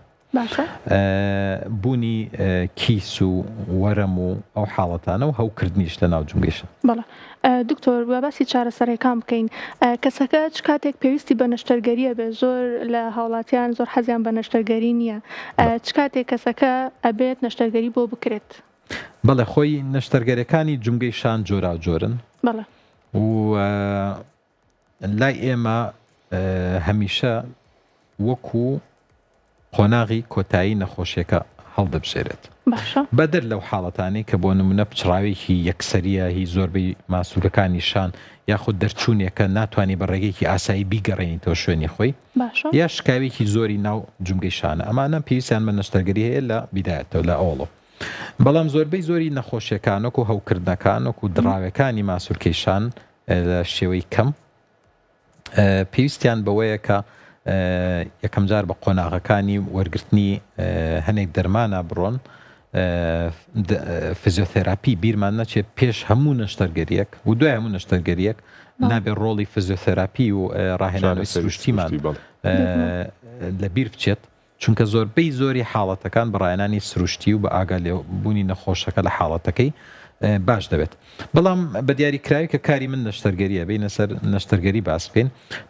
بوونی کیس و وەرەم و ئەو حاڵەتانە و هەوکردنیش لە ناو جونگەی شان. بەڵێ دکتۆر باسی چارەسەرەکان بکەین کەسەکە چ کاتێک پێویستی بە نەشتەرگەریە بێ زۆر لە هاوڵاتیان زۆر حەزیان بە نەشتەرگەری نییە چ کاتێک کەسەکە ئەبێت نەشتەرگەری بۆ بکرێت. بەڵێ خۆی نەشتەرگەریەکانی جونگەی شان جۆرا جۆرن و لای ئێمە هەمیشە وەکو قۆناغی کۆتایی نەخۆشیەکە هەڵدەبژێرێت بەدەر لەو حاڵەتانی کە بۆ نمونە پچڕاوێکی یەکسەریە هی زۆربەی ماسوولەکانی شان یاخود دەرچوونێکە ناتوانانی بە ڕێگەیەکی ئاسایی بیگەڕێنیتەوە شوێنی خۆی یا شکاوێکی زۆری ناو جونگەی شانە ئەمانە پێویستیان بە نەشتەرگەری هەیە لە بیدایەتەوە لە ئەوڵۆ بەڵام زۆربەی زۆری نەخۆشیەکانۆک و هەوکردنەکانۆک و دراوەکانی ماسوولکەی شان لە شێوەی کەم پێویستیان بەوەیە کە یەکەم جار بە قۆناغەکانی وەرگرتنی هەنێک دەرمانە بڕۆن فیزیۆتێراپی بیرمان نەچێت پێش هەموو نەشتەرگەریەک و دوای هەموو نەشتەرگەریەک نابێت ڕۆڵی فیزیۆتێراپی و ڕاهێنانی سروشتیمان لە بیر بچێت چونکە زۆربەی زۆری حاڵەتەکان بەڕایەنانی سروشتی و بە ئاگا لێبوونی نەخۆشەکە لە حاڵەتەکەی باش دەبێت بەڵام بە دیاریکراوی کە کاری من نەشتەرگەریە بینە سەر نەشتەرگەری باس بکەین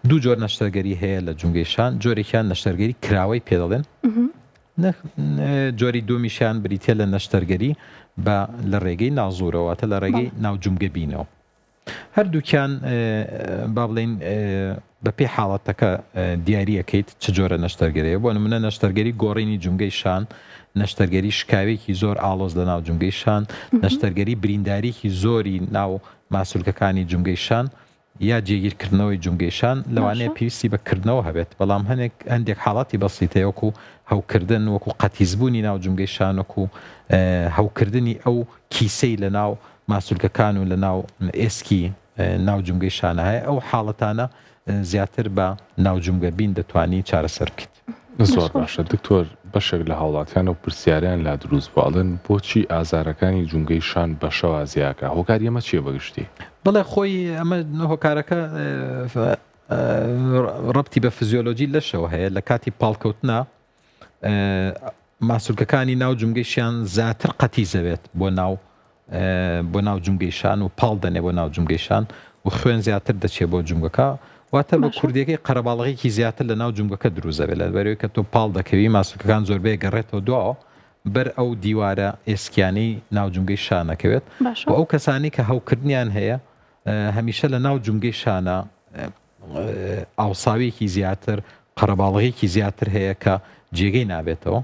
دوو جۆر نەشتەرگەری هەیە لە جونگەی شان جۆرێکیان نەشتەرگەری کراوەی پێدەڵێن جۆری دومیشیان بریتە لە نەشتەرگەری بە لە ڕێگەی ناوزوورەوەتە لە ڕێگەی ناوجونگە بینەوە هەردووکیان با بڵێن بە پێی حاڵەتەکە دیاریەکەیت چ جۆرە نەشتەرگەریە بۆ نمونە نەشتەرگەری گۆڕینی جونگەی شان نەشتەرگەری شکاوێکی زۆر ئاڵۆز لە ناو جونگەی شان نەشتەرگەری برینداریکی زۆری ناو ماسوولکەکانی جونگەی شان یا جێگیرکردنەوەی جونگەی شان لەوانەیە پێویستی بەکردنەوە هەبێت بەڵام هەندێک حاڵاتی بەسیتەیە وەکو هەوکردن وەکو قەتیزبوونی ناو جونگەی شان وەکو هەوکردنی ئەو کیسەی لە ناو ماسوولکەکان و لە ناو ئێسکی ناو جونگەی شانە هەیە ئەو حاڵەتانە زیاتر بە ناوجونگە بین دەتوانی چارەسەر بکەیت. زۆر باشە دکتۆر بەشێک لە هاوڵاتیان و پرسیاریان لا دروست باڵن بۆچی ئازارەکانی جونگەی شان بەشەوە زیاکە هۆکاری ئەمە چیە بەگشتی؟ بەڵێ خۆی ئەمە هۆکارەکە ڕەبتی بە فیزیۆلۆجی لەشەوە هەیە لە کاتی پاڵکەوتنا ماسوولکەکانی ناو جونگەیشیان زیاتر قەتیزەوێت بۆ ناو جونگەی شان و پاڵ دەنێ بۆ ناو جونگەی شان و خوێن زیاتر دەچێت بۆ جونگەکە واتە بە کوردیەکەی قەرەباڵغێکی زیاتر لە ناو جونگەکە دروزەبێت لە بەرەوەی کە تۆ پاڵ دەکەوی ماسوولکەکان زۆربەی گەڕێتەوە دواوە بەر ئەو دیوارە ئێسکیانەی ناو جونگەی شانەکەوێت و ئەو کەسانی کە هەوکردنیان هەیە هەمیشە لە ناو جونگەی شانە ئاوساویەکی زیاتر قەرەباڵغێکی زیاتر هەیە کە جێگەی نابێتەوە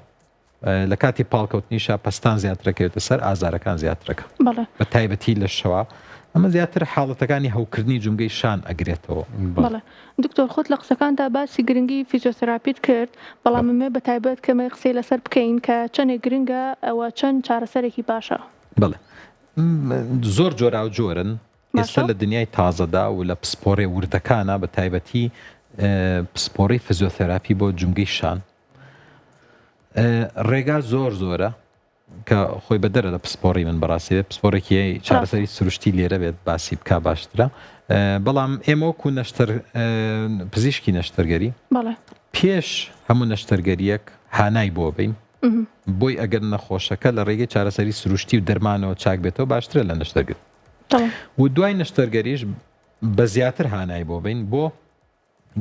لە کاتی پاڵکەوتنیشە پەستان زیاترەکەوێتە سەر ئازارەکان زیاترەکە بە تایبەتی لە شەوە ئەمە زیاتر حاڵەتەکانی هەوکردنی جونگەی شان ئەگرێتەوە. بەڵێ دکتۆر خۆت لە قسەکاندا باسی گرنگی فیزیۆتراپیت کرد بەڵام ئەمە بە تایبەت کەمە قسەی لەسەر بکەین کە چەندێک گرنگە ئەوە چەند چارەسەرێکی باشە. بڵێ زۆر جۆرا و جۆرن ئێستا لە دنیای تازەدا و لە پسپۆڕی وردەکانە بە تایبەتی پسپۆڕی فیزیۆتراپی بۆ جونگەی شان ڕێگا زۆرە کە خۆی بەدەرە لە پسپۆڕی من بەڕاستی پسپۆرێکی چارەسەری سروشتی لێرە بێت باسی بکە باشترە بەڵام ئێمە وەکو پزیشکی نەشتەرگەری پێش هەموو نەشتەرگەریەک هانای بۆ بین بۆی ئەگەر نەخۆشەکە لە ڕێگەی چارەسەری سروشتی و دەرمانەوە چاک بێتەوە باشترە لە نەشتەرگەر و دوای نەشتەرگەریش بە زیاتر هانای بۆ بین بۆ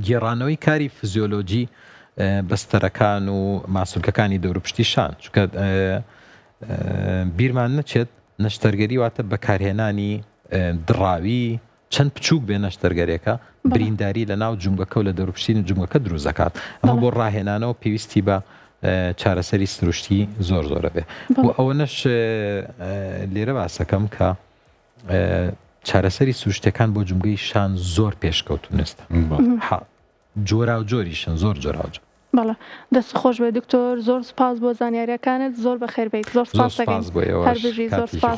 گێڕانەوەی کاری فیزیۆلۆجی بەستەرەکان و ماسوولکەکانی دەوروپشتی شان چونکە بیرمان نەچێت نەشتەرگەری واتە بەکارهێنانی دڕاوی چەند بچووک بێ نەشتەرگەرێکە برینداری لە ناو جونگەکە و لە دەوروپشتین جونگەکە دروست دەکات ئەمە بۆ ڕاهێنانەوە پێویستی بە چارەسەری سروشتی زۆر زۆرە بێ و ئەوە نەش لێرە باسەکەم کە چارەسەری سروشتەکان بۆ جونگەی شان زۆر پێشکەوتونستە جۆرا و جۆریشن زۆر جۆراوجە بەڵە دەست خۆش بێ دکتۆر زۆر سپاس بۆ زانیاریەکانت زۆر بەخێر بیت زۆر سپاس دەکەم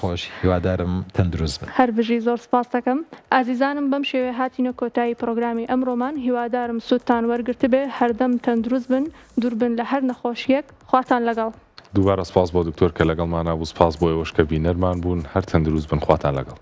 خۆش هیوادارم تەندروست بن هەر بژی زۆر سپاس دەکەم ئازیزانم بەم شێوێ هاتینە کۆتایی پرۆگرامی ئەمڕۆمان هیوادارم سوودتان وەرگرت بێ هەردەم تەندروست بن دوور بن لە هەر نەخۆشیەک خواتان لەگەڵ دووبارە سپاس بۆ دکتۆر کە لەگەڵمان بوو سپاس بۆ ئێوەش کە بینەرمان بوون هەر تەندروست بن خواتان لەگەڵ